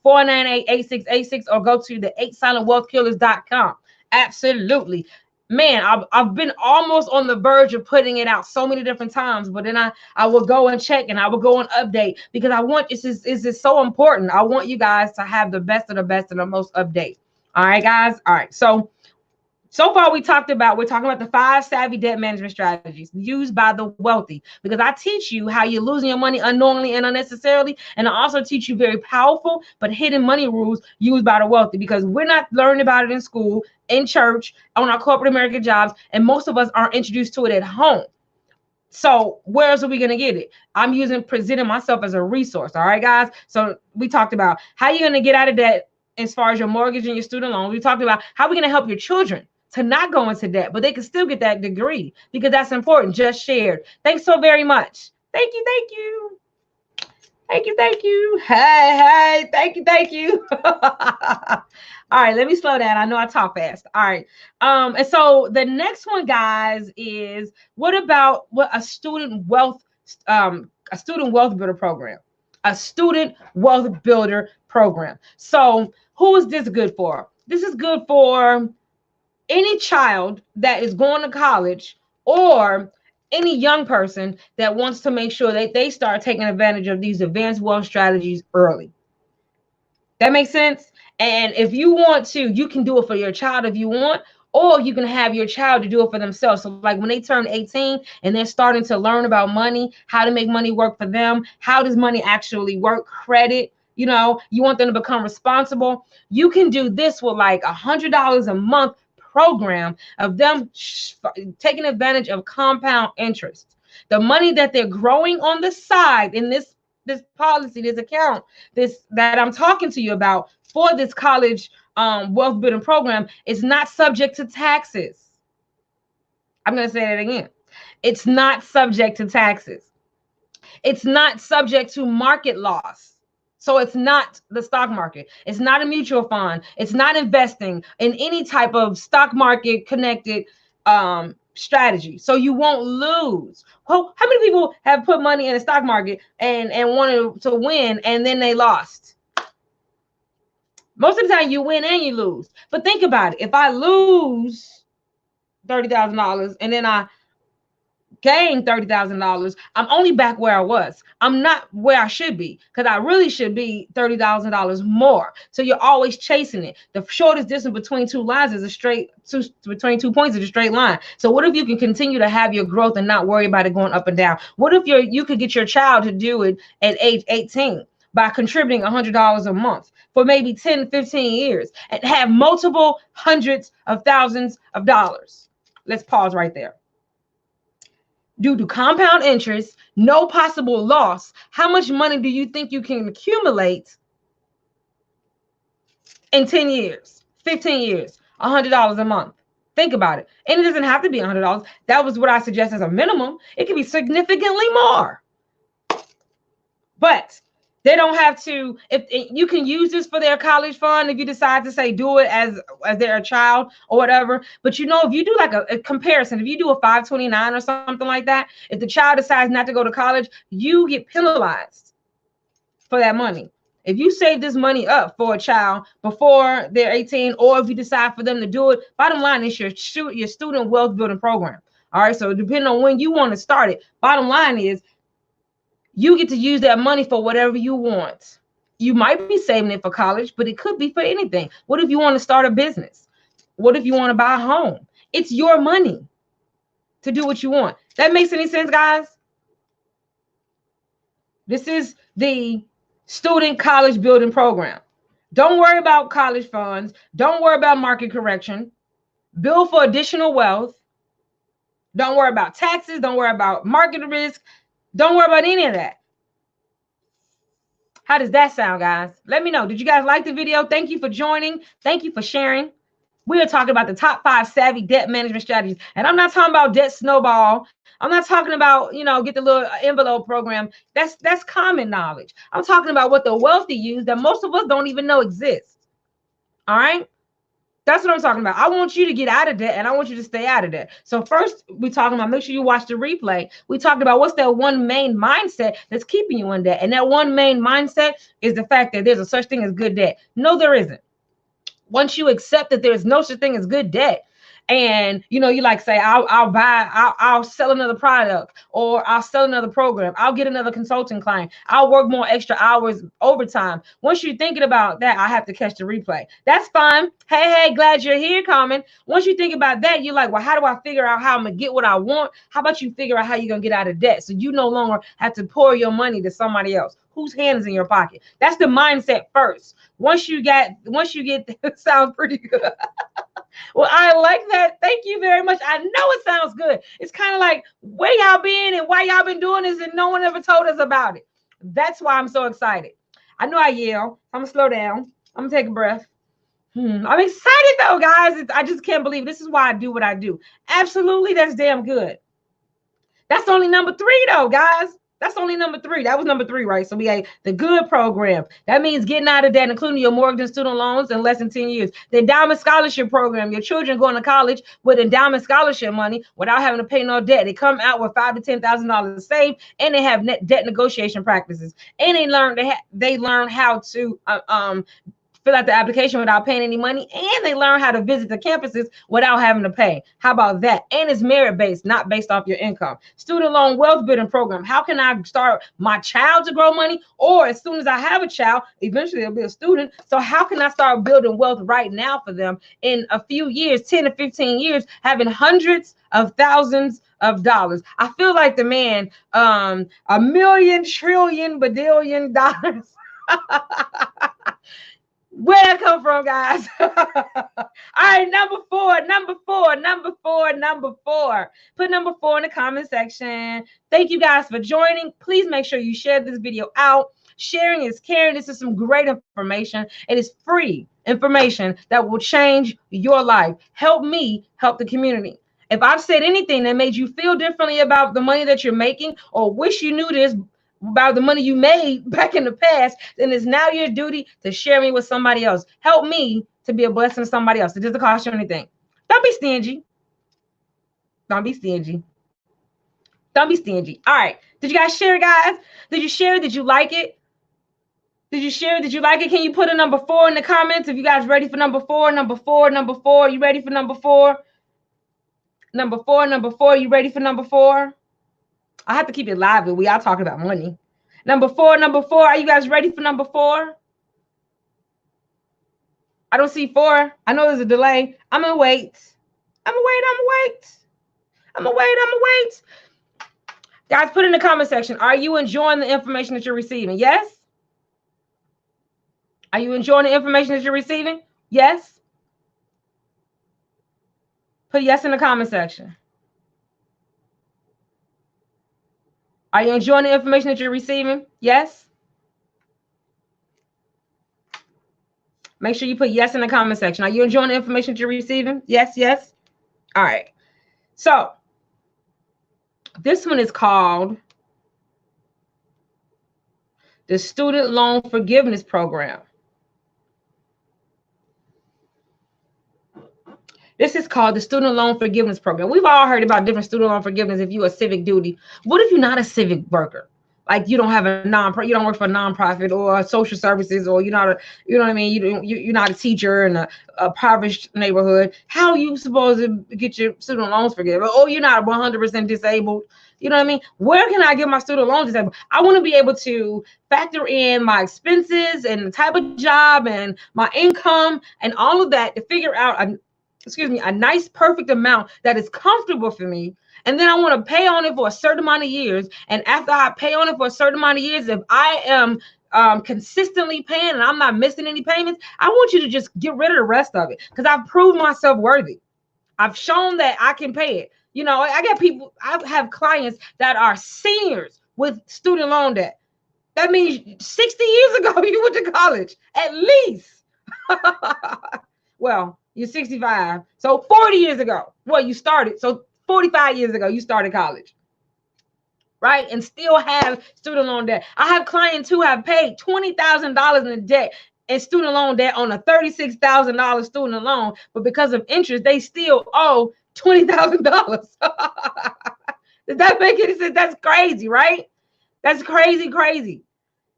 708-498-8686 or go to the 8silentwealthkillers.com. Absolutely. Man, I've been almost on the verge of putting it out so many different times, but then I will go and check and I will go and update because I want this is so important. I want you guys to have the best of the best and the most update. All right, guys. All right. So far, we're talking about the 5 savvy debt management strategies used by the wealthy, because I teach you how you're losing your money unknowingly and unnecessarily. And I also teach you very powerful but hidden money rules used by the wealthy, because we're not learning about it in school, in church, on our corporate American jobs, and most of us aren't introduced to it at home. So where else are we going to get it? I'm presenting myself as a resource. All right, guys. So we talked about how you're going to get out of debt as far as your mortgage and your student loans. We talked about how we're going to help your children to not go into debt, but they can still get that degree because that's important. Just shared. Thanks so very much. Thank you. Hey, thank you. All right, let me slow down. I know I talk fast. All right. And so the next one, guys, is what about what a student wealth builder program? A student wealth builder program. So who is this good for? This is good for any child that is going to college or any young person that wants to make sure that they start taking advantage of these advanced wealth strategies early. That makes sense. And if you want to, you can do it for your child if you want, or you can have your child to do it for themselves. So, like when they turn 18 and they're starting to learn about money, how to make money work for them, how does money actually work, credit, you want them to become responsible. You can do this with like $100 a month program of them taking advantage of compound interest. The money that they're growing on the side in this policy, this account, this that I'm talking to you about for this college wealth building program is not subject to taxes. I'm going to say that again. It's not subject to taxes. It's not subject to market loss. So it's not the stock market. It's not a mutual fund. It's not investing in any type of stock market connected strategy. So you won't lose. Well, how many people have put money in the stock market and wanted to win and then they lost? Most of the time you win and you lose. But think about it. If I lose $30,000 and then I gain $30,000, I'm only back where I was. I'm not where I should be because I really should be $30,000 more. So you're always chasing it. The shortest distance between two lines is between 2 points is a straight line. So what if you can continue to have your growth and not worry about it going up and down? What if you could get your child to do it at age 18 by contributing $100 a month for maybe 10, 15 years and have multiple hundreds of thousands of dollars? Let's pause right there. Due to compound interest, no possible loss, how much money do you think you can accumulate in 10 years, 15 years, $100 a month? Think about it. And it doesn't have to be $100. That was what I suggest as a minimum. It could be significantly more. But they don't have to. If you can use this for their college fund, if you decide to say do it as they're a child or whatever. But if you do like a comparison, if you do a 529 or something like that, if the child decides not to go to college, you get penalized for that money. If you save this money up for a child before they're 18, or if you decide for them to do it, bottom line is your student wealth building program. All right. So depending on when you want to start it, bottom line is you get to use that money for whatever you want. You might be saving it for college, but it could be for anything. What if you want to start a business? What if you want to buy a home? It's your money to do what you want. That makes any sense, guys? This is the student college building program. Don't worry about college funds. Don't worry about market correction. Build for additional wealth. Don't worry about taxes. Don't worry about market risk. Don't worry about any of that. How does that sound, guys? Let me know. Did you guys like the video? Thank you for joining. Thank you for sharing. We are talking about the top 5 savvy debt management strategies. And I'm not talking about debt snowball. I'm not talking about, get the little envelope program. That's common knowledge. I'm talking about what the wealthy use that most of us don't even know exists. All right? That's what I'm talking about. I want you to get out of debt and I want you to stay out of debt. So first, we're talking about, make sure you watch the replay. We talked about what's that one main mindset that's keeping you in debt. And that one main mindset is the fact that there's a such thing as good debt. No, there isn't. Once you accept that there's no such thing as good debt, and you like say, I'll sell another product, or I'll sell another program, I'll get another consulting client, I'll work more extra hours overtime. Once you're thinking about that, I have to catch the replay. That's fine. Hey, glad you're here, Carmen. Once you think about that, you're like, well, how do I figure out how I'm gonna get what I want? How about you figure out how you're gonna get out of debt, so you no longer have to pour your money to somebody else whose hand is in your pocket? That's the mindset first. Once you get it sounds pretty good. Well, I like that. Thank you very much. I know it sounds good. It's kind of like where y'all been and why y'all been doing this and no one ever told us about it. That's why I'm so excited. I know I yell. I'm gonna slow down. I'm gonna take a breath. I'm excited though, guys. I just can't believe this is why I do what I do. Absolutely, that's damn good. That's only number 3 though, guys. That's only number 3. That was number 3, right? So we had the good program. That means getting out of debt, including your mortgage and student loans, in less than 10 years. The endowment scholarship program. Your children going to college with endowment scholarship money without having to pay no debt. They come out with $5,000 to $10,000 saved, and they have debt negotiation practices. And they learn how to fill out the application without paying any money, and they learn how to visit the campuses without having to pay. How about that? And it's merit-based, not based off your income. Student loan wealth building program. How can I start my child to grow money? Or as soon as I have a child, eventually they'll be a student. So how can I start building wealth right now for them in a few years, 10 to 15 years, having hundreds of thousands of dollars? I feel like the man, a million, trillion, badillion dollars. Where that come from, guys? All right, number four. Put number 4 in the comment section. Thank you guys for joining. Please make sure you share this video out. Sharing is caring. This is some great information. It is free information that will change your life. Help me help the community. If I've said anything that made you feel differently about the money that you're making, or wish you knew this about the money you made back in the past, then it's now your duty to share me with somebody else. Help me to be a blessing to somebody else. It doesn't cost you anything. Don't be stingy. Don't be stingy. Don't be stingy. All right. Did you guys share, guys? Did you share? Did you like it? Did you share? Did you like it? Can you put a number 4 in the comments if you guys ready for number 4? Number 4. You ready for number 4? Number 4. You ready for number 4? I have to keep it lively. We are talking about money. Number 4. Are you guys ready for number 4? I don't see 4. I know there's a delay. I'm gonna wait. Guys, put in the comment section. Are you enjoying the information that you're receiving? Yes? Are you enjoying the information that you're receiving? Yes? Put yes in the comment section. Are you enjoying the information that you're receiving? Yes? Make sure you put yes in the comment section. Are you enjoying the information that you're receiving? Yes, yes. All right. So this one is called the Student Loan Forgiveness Program. This is called the Student Loan Forgiveness Program. We've all heard about different student loan forgiveness if you're a civic duty. What if you're not a civic worker? Like you don't have a you don't work for a nonprofit or social services, or you're not a, you know what I mean? You're not a teacher in a impoverished neighborhood. How are you supposed to get your student loans forgiven? Oh, you're not 100% disabled. You know what I mean? Where can I get my student loans disabled? I want to be able to factor in my expenses and the type of job and my income and all of that to figure out a nice, perfect amount that is comfortable for me. And then I want to pay on it for a certain amount of years. And after I pay on it for a certain amount of years, if I am consistently paying and I'm not missing any payments, I want you to just get rid of the rest of it, because I've proved myself worthy. I've shown that I can pay it. You know, I have clients that are seniors with student loan debt. That means 60 years ago, you went to college, at least. Well, you're 65. So 40 years ago, well, you started. So 45 years ago, you started college, right? And still have student loan debt. I have clients who have paid $20,000 in debt and student loan debt on a $36,000 student loan, but because of interest, they still owe $20,000. Does that make any sense? That's crazy, right? That's crazy.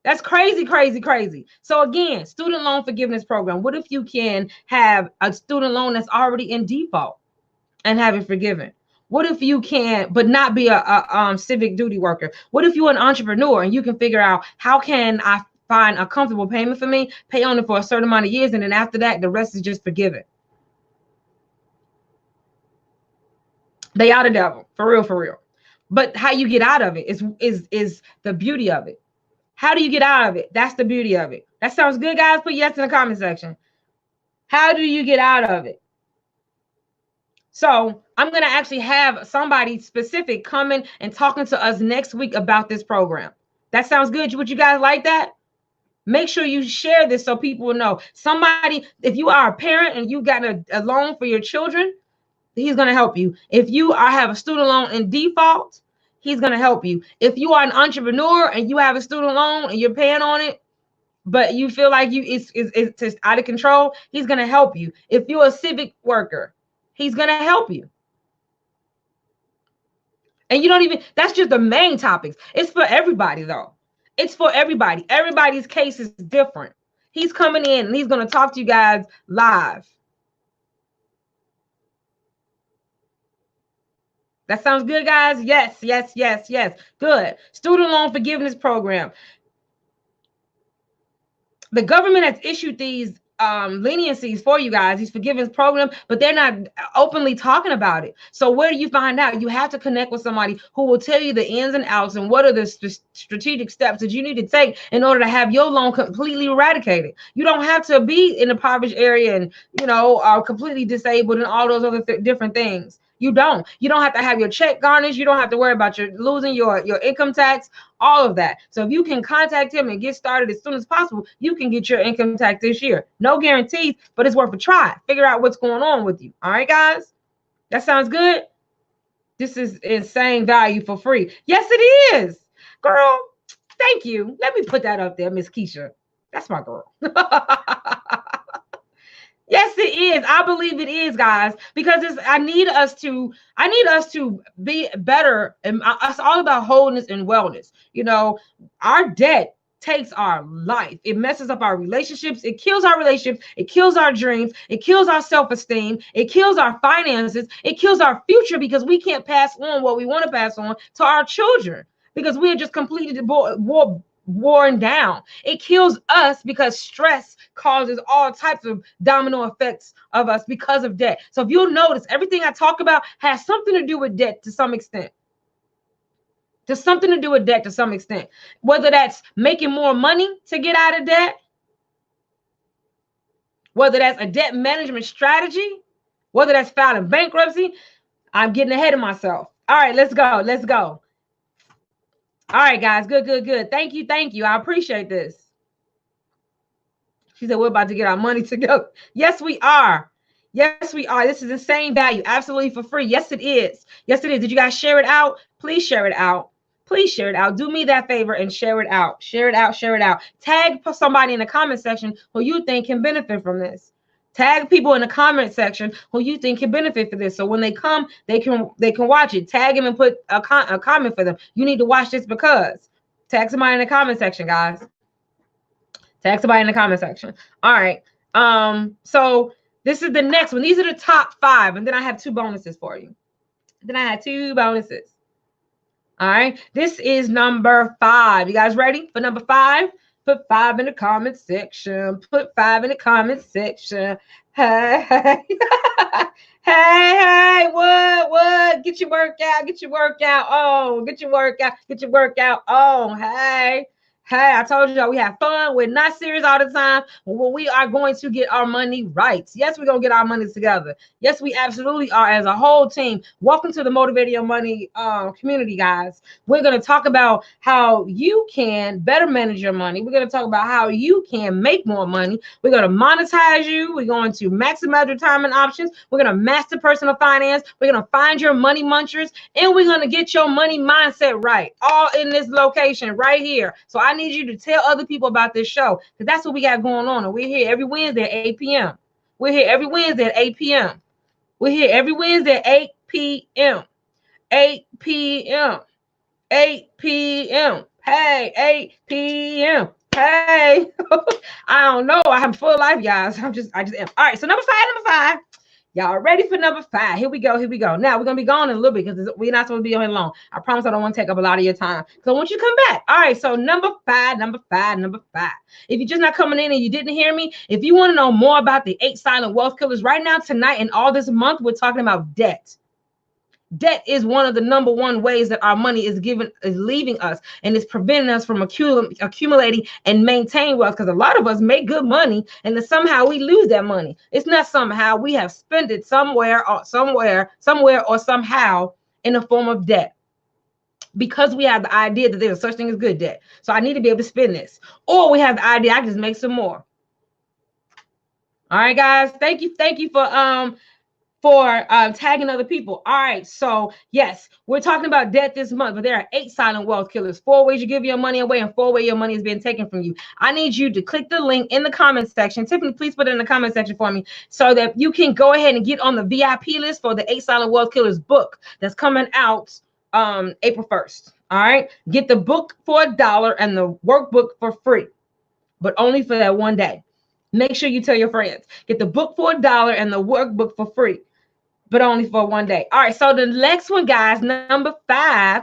That's crazy. So again, student loan forgiveness program. What if you can have a student loan that's already in default and have it forgiven? What if you can, but not be a civic duty worker? What if you're an entrepreneur and you can figure out, how can I find a comfortable payment for me, pay on it for a certain amount of years, and then after that, the rest is just forgiven? They are the devil, for real. But how you get out of it is the beauty of it. How do you get out of it? That's the beauty of it. That sounds good, guys. Put yes in the comment section. How do you get out of it? So I'm going to actually have somebody specific coming and talking to us next week about this program. That sounds good. Would you guys like that? Make sure you share this so people will know. Somebody, if you are a parent and you got a loan for your children, he's going to help you. If you have a student loan in default, He's going to help you. If you are an entrepreneur and you have a student loan and you're paying on it, but you feel like it's just out of control, he's going to help you. If you're a civic worker, he's going to help you. And you don't even, that's just the main topics. It's for everybody though. It's for everybody. Everybody's case is different. He's coming in and he's going to talk to you guys live. That sounds good, guys? Yes, yes, yes, yes. Good. Student loan forgiveness program. The government has issued these leniencies for you guys, these forgiveness programs, but they're not openly talking about it. So where do you find out? You have to connect with somebody who will tell you the ins and outs and what are the strategic steps that you need to take in order to have your loan completely eradicated. You don't have to be in a impoverished area and, you know, are completely disabled and all those other different things. You don't have to have your check garnished. You don't have to worry about losing your income tax, all of that. So if you can contact him and get started as soon as possible, you can get your income tax this year. No guarantees, but it's worth a try. Figure out what's going on with you. All right, guys? That sounds good? This is insane value for free. Yes, it is. Girl, thank you. Let me put that up there, Miss Keisha. That's my girl. Yes, it is. I believe it is, guys, because I need us to be better. And it's all about wholeness and wellness. You know, our debt takes our life. It messes up our relationships. It kills our relationships. It kills our dreams. It kills our self-esteem. It kills our finances. It kills our future because we can't pass on what we want to pass on to our children because we are just completely worn down. It kills us because stress causes all types of domino effects of us because of debt. So if you'll notice, everything I talk about has something to do with debt to some extent. There's something to do with debt to some extent. Whether that's making more money to get out of debt, whether that's a debt management strategy, whether that's filing bankruptcy. I'm getting ahead of myself. All right, let's go. Let's go. All right, guys. Good, good, good. Thank you. Thank you. I appreciate this. She said, we're about to get our money together. Yes, we are. Yes, we are. This is insane value. Absolutely for free. Yes, it is. Yes, it is. Did you guys share it out? Please share it out. Please share it out. Do me that favor and share it out. Share it out. Share it out. Tag somebody in the comment section who you think can benefit from this. Tag people in the comment section who you think can benefit from this. So when they come, they can watch it. Tag them and put a comment for them. You need to watch this because. Tag somebody in the comment section, guys. Tag somebody in the comment section. All right. So this is the next one. These are the top 5. And then I have 2 bonuses for you. Then I had 2 bonuses. All right. This is number 5. You guys ready for number 5? Put 5 in the comment section. Put 5 in the comment section. Hey, hey. Hey, what? Get your workout. Get your workout on. Get your workout. Get your workout on. Hey. Hey, I told y'all we have fun. We're not serious all the time. Well, we are going to get our money right. Yes, we're going to get our money together. Yes, we absolutely are as a whole team. Welcome to the Motivate Your Money community, guys. We're going to talk about how you can better manage your money. We're going to talk about how you can make more money. We're going to monetize you. We're going to maximize retirement options. We're going to master personal finance. We're going to find your money munchers. And we're going to get your money mindset right. All in this location right here. So I need you to tell other people about this show because that's what we got going on. And we're here every Wednesday at 8 p.m. We're here every Wednesday at 8 p.m. We're here every Wednesday at 8 p.m. 8 p.m. 8 p.m. Hey, 8 p.m. Hey. I don't know. I'm full of life, guys. I just am. All right. So number five. Y'all ready for number 5? Here we go. Now we're gonna be gone in a little bit because we're not supposed to be on here long. I promise I don't want to take up a lot of your time because I want you to come back. All right. So number five. If you're just not coming in and you didn't hear me, if you want to know more about the 8 silent wealth killers right now, tonight, and all this month, we're talking about debt. Debt is one of the number 1 ways that our money is leaving us and it's preventing us from accumulating and maintain wealth because a lot of us make good money and then somehow we lose that money. It's not somehow. We have spent it somewhere or somehow in the form of debt because we have the idea that there's such thing as good debt. So I need to be able to spend this. Or we have the idea I can just make some more. All right, guys. Thank you for for tagging other people. All right, so yes, we're talking about debt this month, but there are 8 silent wealth killers. 4 ways you give your money away and 4 ways your money is being taken from you. I need you to click the link in the comment section. Tiffany, please put it in the comment section for me so that you can go ahead and get on the VIP list for the 8 silent wealth killers book that's coming out April 1st. All right, get the book for $1 and the workbook for free, but only for that one day. Make sure you tell your friends. Get the book for $1 and the workbook for free, but only for one day. All right, so the next one, guys, number 5,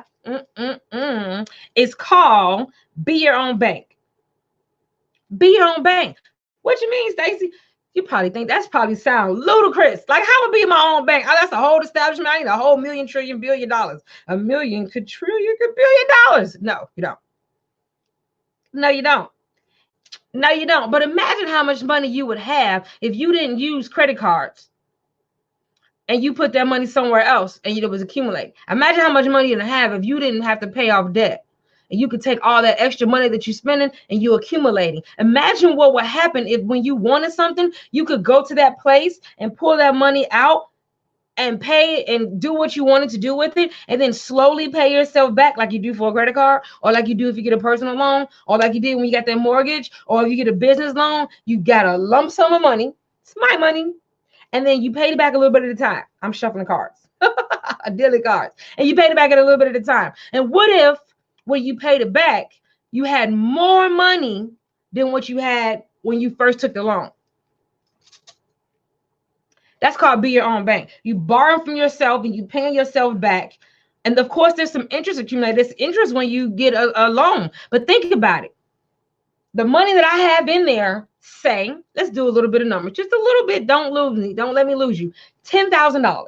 is called Be Your Own Bank. Be your own bank. What you mean, Stacy? You probably think that's probably sound ludicrous. Like, how would be my own bank? Oh, that's a whole establishment. I need a whole million, trillion, billion dollars. A million, quadrillion, billion dollars. No, you don't. No, you don't. No, you don't. But imagine how much money you would have if you didn't use credit cards and you put that money somewhere else and it was accumulating. Imagine how much money you'd have if you didn't have to pay off debt. And you could take all that extra money that you're spending and you're accumulating. Imagine what would happen if when you wanted something, you could go to that place and pull that money out and pay and do what you wanted to do with it, and then slowly pay yourself back like you do for a credit card, or like you do if you get a personal loan, or like you did when you got that mortgage, or if you get a business loan. You got a lump sum of money. It's my money. And then you paid it back a little bit at a time. I'm shuffling cards, dealing cards. And you paid it back at a little bit at a time. And what if when you paid it back, you had more money than what you had when you first took the loan? That's called be your own bank. You borrow from yourself and you paying yourself back. And of course, there's some interest accumulated. There's interest when you get a loan. But think about it. The money that I have in there, say, let's do a little bit of numbers, just a little bit. Don't lose me. Don't let me lose you. $10,000.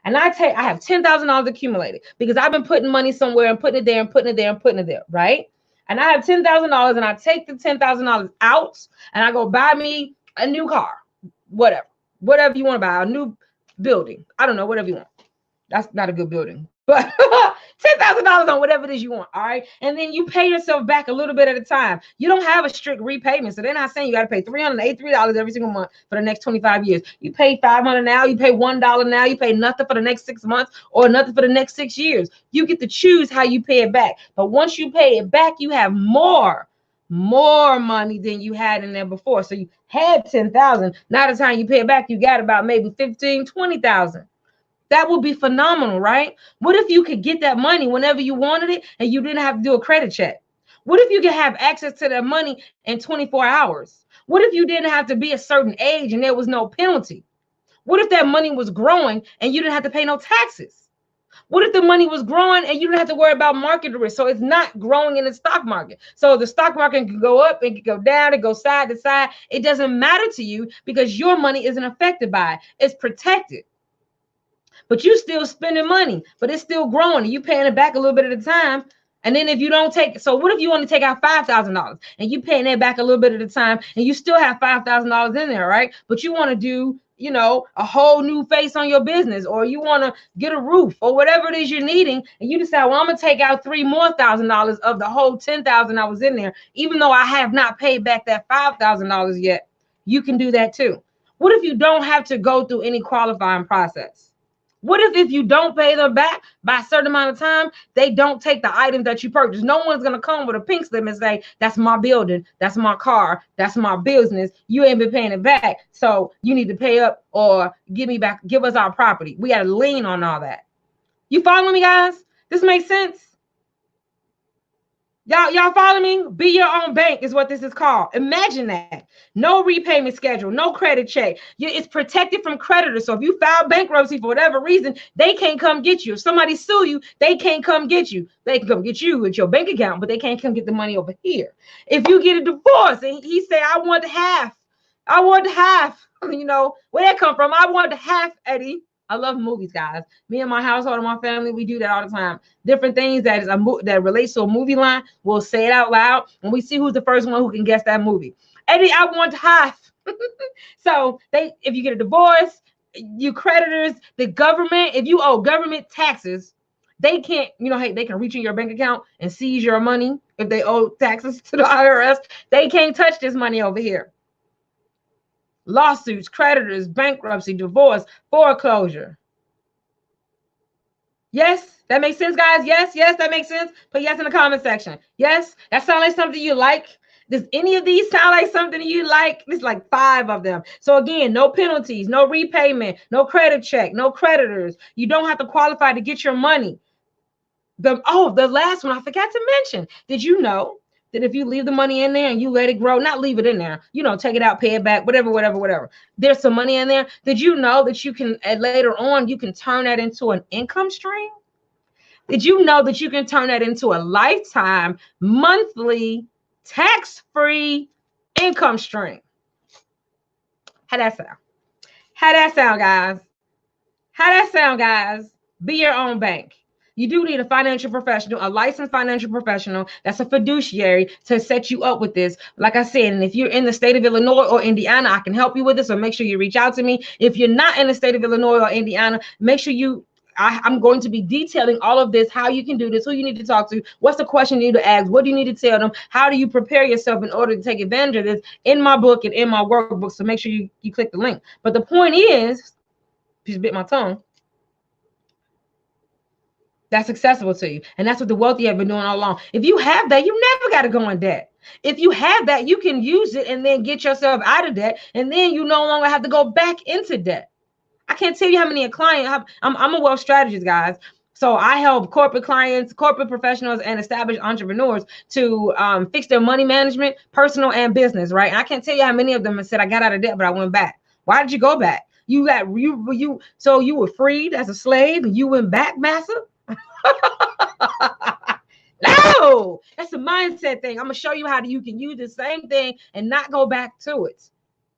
And I have $10,000 accumulated because I've been putting money somewhere and putting it there and putting it there and putting it there, right? And I have $10,000 and I take the $10,000 out and I go buy me a new car, whatever you want to buy, a new building. I don't know, whatever you want. That's not a good building, but $10,000 on whatever it is you want. All right. And then you pay yourself back a little bit at a time. You don't have a strict repayment. So they're not saying you got to pay $383 every single month for the next 25 years. You pay $500 now, you pay $1 now, you pay nothing for the next 6 months or nothing for the next 6 years. You get to choose how you pay it back. But once you pay it back, you have more money than you had in there before. So you had 10,000. Now the time you pay it back, you got about maybe 15, 20,000. That would be phenomenal, right? What if you could get that money whenever you wanted it and you didn't have to do a credit check? What if you could have access to that money in 24 hours? What if you didn't have to be a certain age and there was no penalty? What if that money was growing and you didn't have to pay no taxes? What if the money was growing and you didn't have to worry about market risk? So it's not growing in the stock market. So the stock market can go up, it can go down, it goes side to side. It doesn't matter to you because your money isn't affected by it. It's protected. But you still spending money, but it's still growing. And you paying it back a little bit at a time. And then if you don't take, so what if you want to take out $5,000 and you paying that back a little bit at a time and you still have $5,000 in there, right? But you want to do, a whole new face on your business, or you want to get a roof or whatever it is you're needing. And you decide, well, I'm going to take out $3,000 more of the whole $10,000 I was in there, even though I have not paid back that $5,000 yet. You can do that too. What if you don't have to go through any qualifying process? What if you don't pay them back by a certain amount of time, they don't take the items that you purchased? No one's going to come with a pink slip and say, that's my building, that's my car, that's my business. You ain't been paying it back, so you need to pay up or give us our property. We got to lien on all that. You following me, guys? This makes sense? Y'all follow me? Be your own bank is what this is called. Imagine that. No repayment schedule, no credit check. It's protected from creditors. So if you file bankruptcy for whatever reason, they can't come get you. If somebody sue you, they can't come get you. They can come get you with your bank account, but they can't come get the money over here. If you get a divorce and he say, I want half. Where that come from? I want half, Eddie. I love movies, guys. Me and my household and my family, we do that all the time. Different things that relates to a movie line, we'll say it out loud, and we see who's the first one who can guess that movie. Eddie, I want half. So if you get a divorce, you creditors, the government, if you owe government taxes, they can't, they can reach in your bank account and seize your money if they owe taxes to the IRS. They can't touch this money over here. lawsuits, creditors, bankruptcy, divorce, foreclosure. Yes, that makes sense, guys. Yes, that makes sense. Put yes in the comment section. Yes, that sounds like something you like. Does any of these sound like something you like? There's like 5 of them. So again, no penalties, no repayment, no credit check, no creditors. You don't have to qualify to get your money. The last one I forgot to mention. Did you know that if you leave the money in there and you let it grow, not leave it in there, take it out, pay it back, whatever. There's some money in there. Did you know that you can later on you can turn that into an income stream? Did you know that you can turn that into a lifetime, monthly, tax-free income stream? How that sound? How that sound, guys? How that sound, guys? Be your own bank. You do need a financial professional, a licensed financial professional that's a fiduciary to set you up with this. Like I said, and if you're in the state of Illinois or Indiana, I can help you with this, so make sure you reach out to me. If you're not in the state of Illinois or Indiana, make sure I'm going to be detailing all of this, how you can do this, who you need to talk to, what's the question you need to ask, what do you need to tell them, how do you prepare yourself in order to take advantage of this in my book and in my workbook. So make sure you click the link. But the point is, just bit my tongue, that's accessible to you. And that's what the wealthy have been doing all along. If you have that, you never got to go in debt. If you have that, you can use it and then get yourself out of debt. And then you no longer have to go back into debt. I can't tell you how many clients have. I'm a wealth strategist, guys. So I help corporate clients, corporate professionals, and established entrepreneurs to fix their money management, personal and business, right? And I can't tell you how many of them have said, I got out of debt, but I went back. Why did you go back? So you were freed as a slave and you went back, master? No, that's a mindset thing. I'm gonna show you how you can use the same thing and not go back to it,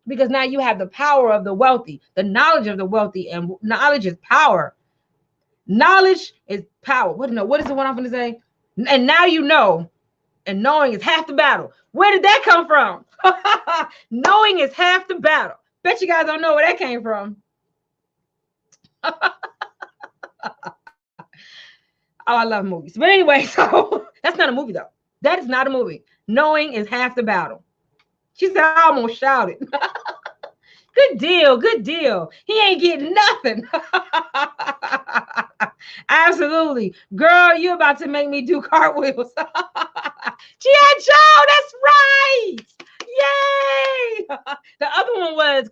because now you have the power of the wealthy, the knowledge of the wealthy, and knowledge is power. Knowledge is power. What is the one I'm gonna say? And now you know, and knowing is half the battle. Where did that come from? Knowing is half the battle. Bet you guys don't know where that came from. Oh, I love movies. But anyway, so that's not a movie, though. That is not a movie. Knowing is half the battle. She said, I almost shouted. Good deal. Good deal. He ain't getting nothing. Absolutely. Girl, you about to make me do cartwheels. G.I. Joe, that's right. Yay. The other one was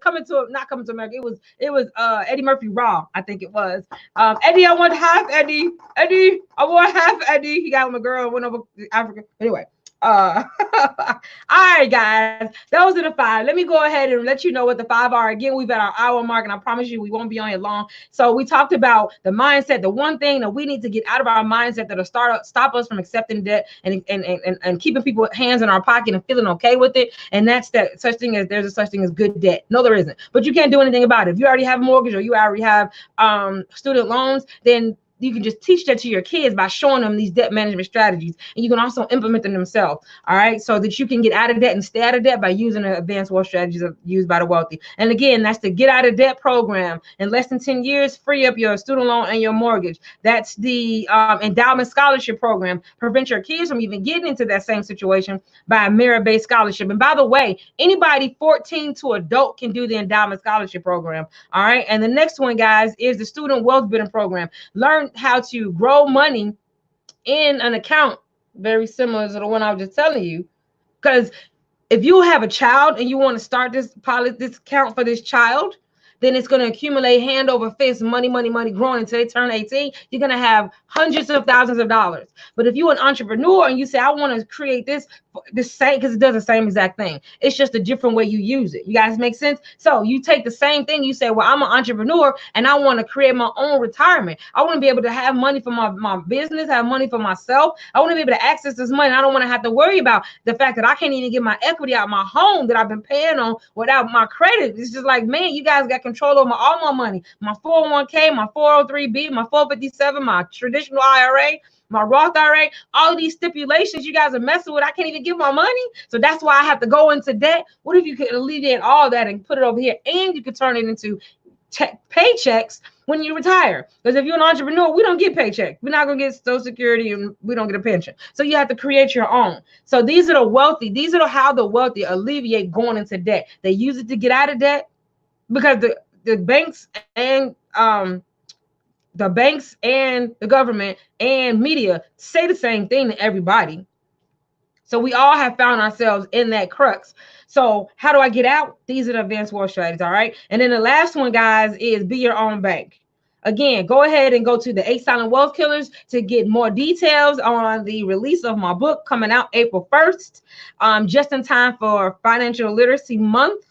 not coming to America. It was Eddie Murphy Raw, I think it was. Eddie, I want half Eddie. Eddie, I want half Eddie. He got with my girl, went over to Africa. Anyway. All right, guys, those are the 5. Let me go ahead and let you know what the 5 are. Again, we've at our hour mark, and I promise you we won't be on here long. So we talked about the mindset, the one thing that we need to get out of our mindset that'll stop us from accepting debt and keeping people hands in our pocket and feeling okay with it. And that's there's a such thing as good debt. No, there isn't. But you can't do anything about it. If you already have a mortgage or you already have student loans, then you can just teach that to your kids by showing them these debt management strategies, and you can also implement them themselves. All right, so that you can get out of debt and stay out of debt by using the advanced wealth strategies used by the wealthy. And again, that's the Get Out of Debt program. In less than 10 years, free up your student loan and your mortgage. That's the endowment scholarship program. Prevent your kids from even getting into that same situation by a merit-based scholarship. And by the way, anybody 14 to adult can do the endowment scholarship program. All right, and the next one, guys, is the student wealth building program. Learn how to grow money in an account very similar to the one I was just telling you. Because if you have a child and you want to start this account for this child, then it's going to accumulate hand over fist, money growing until they turn 18. You're going to have hundreds of thousands of dollars. But if you're an entrepreneur and you say, I want to create this same, because it does the same exact thing. It's just a different way you use it. You guys make sense? So you take the same thing. You say, well, I'm an entrepreneur and I want to create my own retirement. I want to be able to have money for my business, have money for myself. I want to be able to access this money. I don't want to have to worry about the fact that I can't even get my equity out of my home that I've been paying on without my credit. It's just like, man, you guys got control over all my money, my 401k, my 403b, my 457, my traditional IRA, my Roth IRA, all these stipulations you guys are messing with. I can't even give my money. So that's why I have to go into debt. What if you could alleviate all that and put it over here, and you could turn it into paychecks when you retire. Because if you're an entrepreneur, we don't get paychecks. We're not going to get Social Security and we don't get a pension. So you have to create your own. So these are the wealthy. These are how the wealthy alleviate going into debt. They use it to get out of debt because the banks and the government and media say the same thing to everybody. So we all have found ourselves in that crux. So how do I get out? These are the advanced wealth strategies, all right? And then the last one, guys, is be your own bank. Again, go ahead and go to the 8 Silent Wealth Killers to get more details on the release of my book coming out April 1st, just in time for Financial Literacy Month.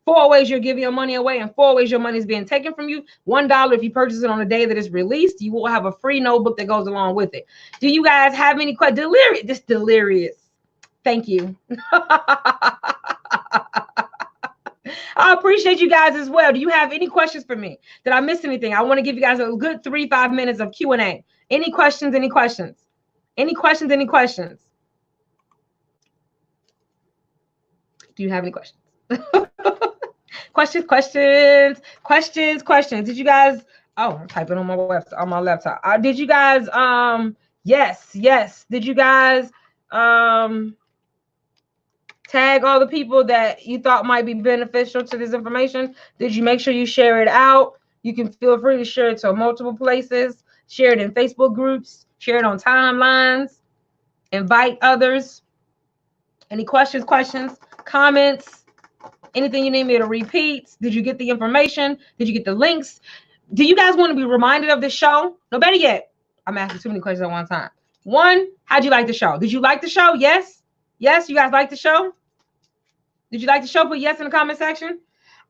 4 ways you're giving your money away and 4 ways your money is being taken from you. $1 if you purchase it on the day that it's released. You will have a free notebook that goes along with it. Do you guys have any questions? Delirious. Just delirious. Thank you. I appreciate you guys as well. Do you have any questions for me? Did I miss anything? I want to give you guys a good 3-5 minutes of Q&A. Any questions? Any questions? Any questions? Any questions? Do you have any questions? Questions. Did you guys? Oh, I'm typing on my website, on my laptop. Did you guys? Yes. Did you guys tag all the people that you thought might be beneficial to this information? Did you make sure you share it out? You can feel free to share it to multiple places. Share it in Facebook groups. Share it on timelines. Invite others. Any questions, comments? Anything you need me to repeat? Did you get the information? Did you get the links? Do you guys want to be reminded of the show? No, better yet, I'm asking too many questions at one time. One, how'd you like the show? Did you like the show? Yes? Yes, you guys like the show? Did you like the show? Put yes in the comment section.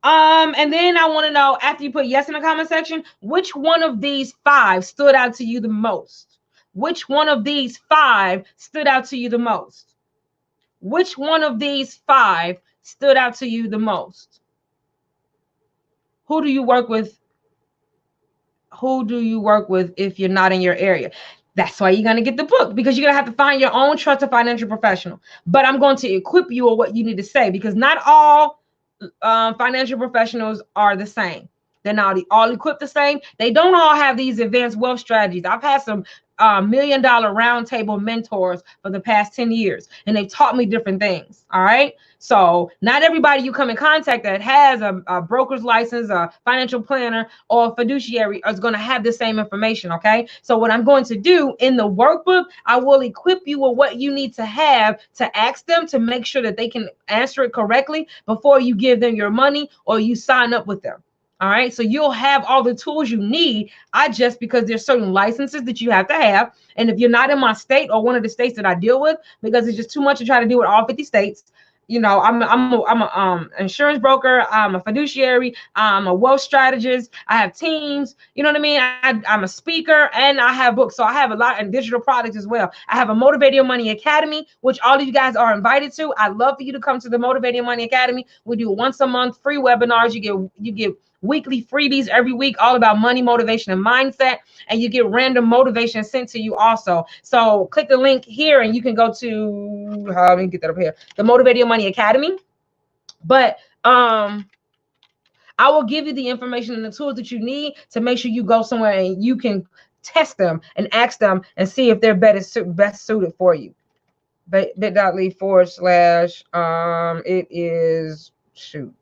And then I want to know, after you put yes in the comment section, which one of these 5 stood out to you the most? Which one of these 5 stood out to you the most? Which one of these 5 stood out to you the most? Who do you work with? Who do you work with if you're not in your area? That's why you're going to get the book, because you're going to have to find your own trusted financial professional. But I'm going to equip you with what you need to say, because not all financial professionals are the same. They're not all equipped the same. They don't all have these advanced wealth strategies. I've had some $1 million roundtable mentors for the past 10 years, and they've taught me different things. All right. So not everybody you come in contact that has a broker's license, a financial planner, or a fiduciary is going to have the same information. Okay. So what I'm going to do in the workbook, I will equip you with what you need to have to ask them to make sure that they can answer it correctly before you give them your money or you sign up with them. All right. So you'll have all the tools you need. Because there's certain licenses that you have to have. And if you're not in my state or one of the states that I deal with, because it's just too much to try to do with all 50 states. You know, I'm a insurance broker. I'm a fiduciary. I'm a wealth strategist. I have teams. You know what I mean? I'm a speaker and I have books. So I have a lot of digital products as well. I have a Motivate Your Money Academy, which all of you guys are invited to. I'd love for you to come to the Motivate Your Money Academy. We do once a month free webinars. You get weekly freebies every week, all about money, motivation, and mindset. And you get random motivation sent to you also. So click the link here and you can go to, let me get that up here, the Motivate Your Money Academy. But I will give you the information and the tools that you need to make sure you go somewhere and you can test them and ask them and see if they're best suited for you. bit.ly/, it is, shoot.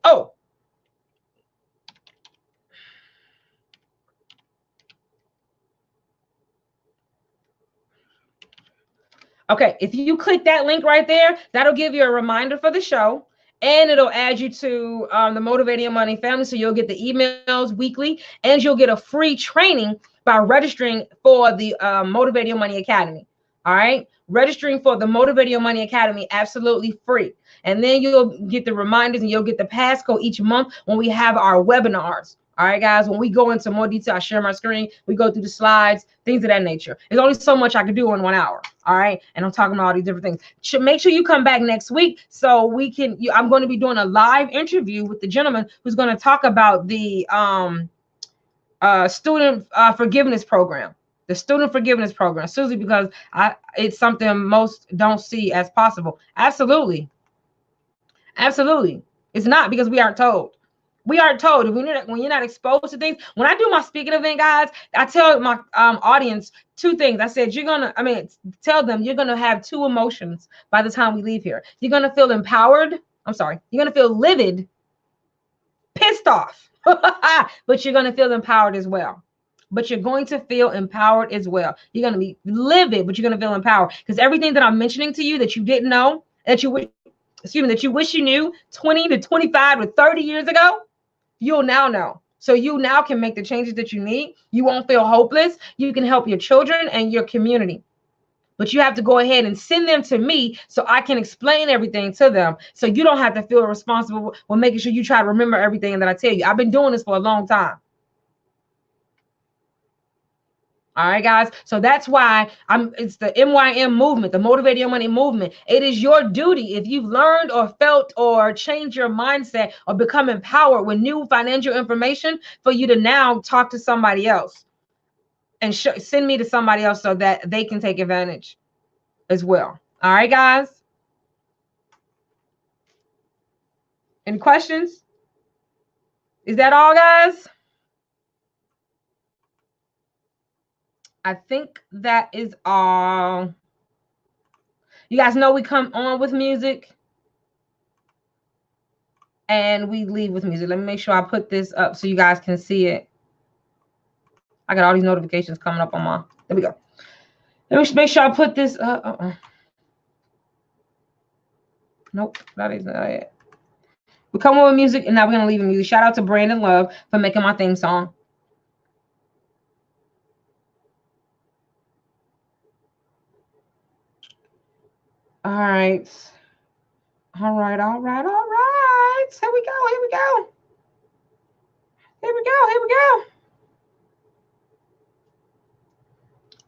Oh, okay, if you click that link right there, that'll give you a reminder for the show, and it'll add you to the Motivating Your Money family. So you'll get the emails weekly, and you'll get a free training by registering for the Motivating Your Money Academy. All right, registering for the Motivating Your Money Academy, absolutely free. And then you'll get the reminders and you'll get the passcode each month when we have our webinars. All right, guys, when we go into more detail, I share my screen, we go through the slides, things of that nature. There's only so much I can do in 1 hour. All right. And I'm talking about all these different things. Make sure you come back next week so we can, I'm going to be doing a live interview with the gentleman who's going to talk about the student forgiveness program. The student forgiveness program, Susie, because it's something most don't see as possible. Absolutely. Absolutely. It's not, because we aren't told. We are told when you're not exposed to things. When I do my speaking event, guys, I tell my audience two things. I said tell them you're gonna have two emotions by the time we leave here. You're gonna feel empowered. I'm sorry. You're gonna feel livid, pissed off, but you're gonna feel empowered as well. But you're going to feel empowered as well. You're gonna be livid, but you're gonna feel empowered because everything that I'm mentioning to you that you didn't know, that you wish you knew 20 to 25 to 30 years ago, you'll now know. So you now can make the changes that you need. You won't feel hopeless. You can help your children and your community. But you have to go ahead and send them to me so I can explain everything to them. So you don't have to feel responsible for making sure you try to remember everything that I tell you. I've been doing this for a long time. All right, guys. So that's why it's the MYM movement, the Motivate Your Money movement. It is your duty, if you've learned or felt or changed your mindset or become empowered with new financial information, for you to now talk to somebody else and send me to somebody else so that they can take advantage as well. All right, guys. Any questions? Is that all, guys? I think that is all. You guys know we come on with music and we leave with music. Let me make sure I put this up so you guys can see it. I got all these notifications coming up on my. There we go. Let me make sure I put this up. Nope, that isn't it. We come on with music and now we're gonna leave with music. Shout out to Brandon Love for making my theme song. All right. All right, all right, all right. Here we go, here we go. Here we go, here we go.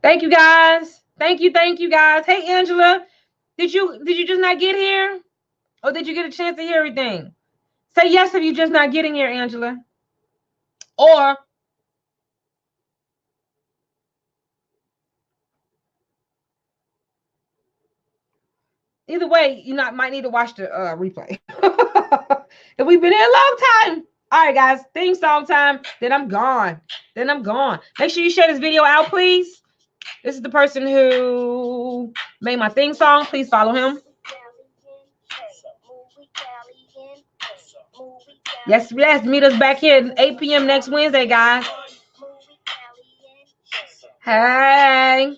Thank you, guys. Thank you, guys. Hey, Angela, did you just not get here? Or did you get a chance to hear everything? Say yes if you just not getting here, Angela. Or either way, you might need to watch the replay. If we've been here a long time. All right, guys. Theme song time. Then I'm gone. Make sure you share this video out, please. This is the person who made my theme song. Please follow him. Yes, meet us back here at 8 p.m. next Wednesday, guys. Hey.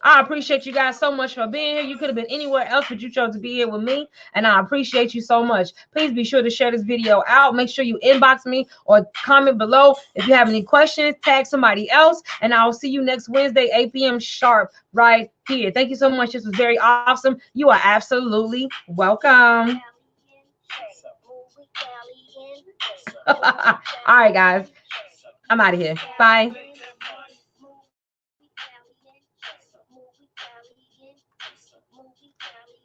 I appreciate you guys so much for being here. You could have been anywhere else, but you chose to be here with me, and I appreciate you so much. Please be sure to share this video out. Make sure you inbox me or comment below if you have any questions. Tag somebody else, and I'll see you next Wednesday, 8 p.m. sharp, right here. Thank you so much. This was very awesome. You are absolutely welcome. All right, guys. I'm out of here. Bye.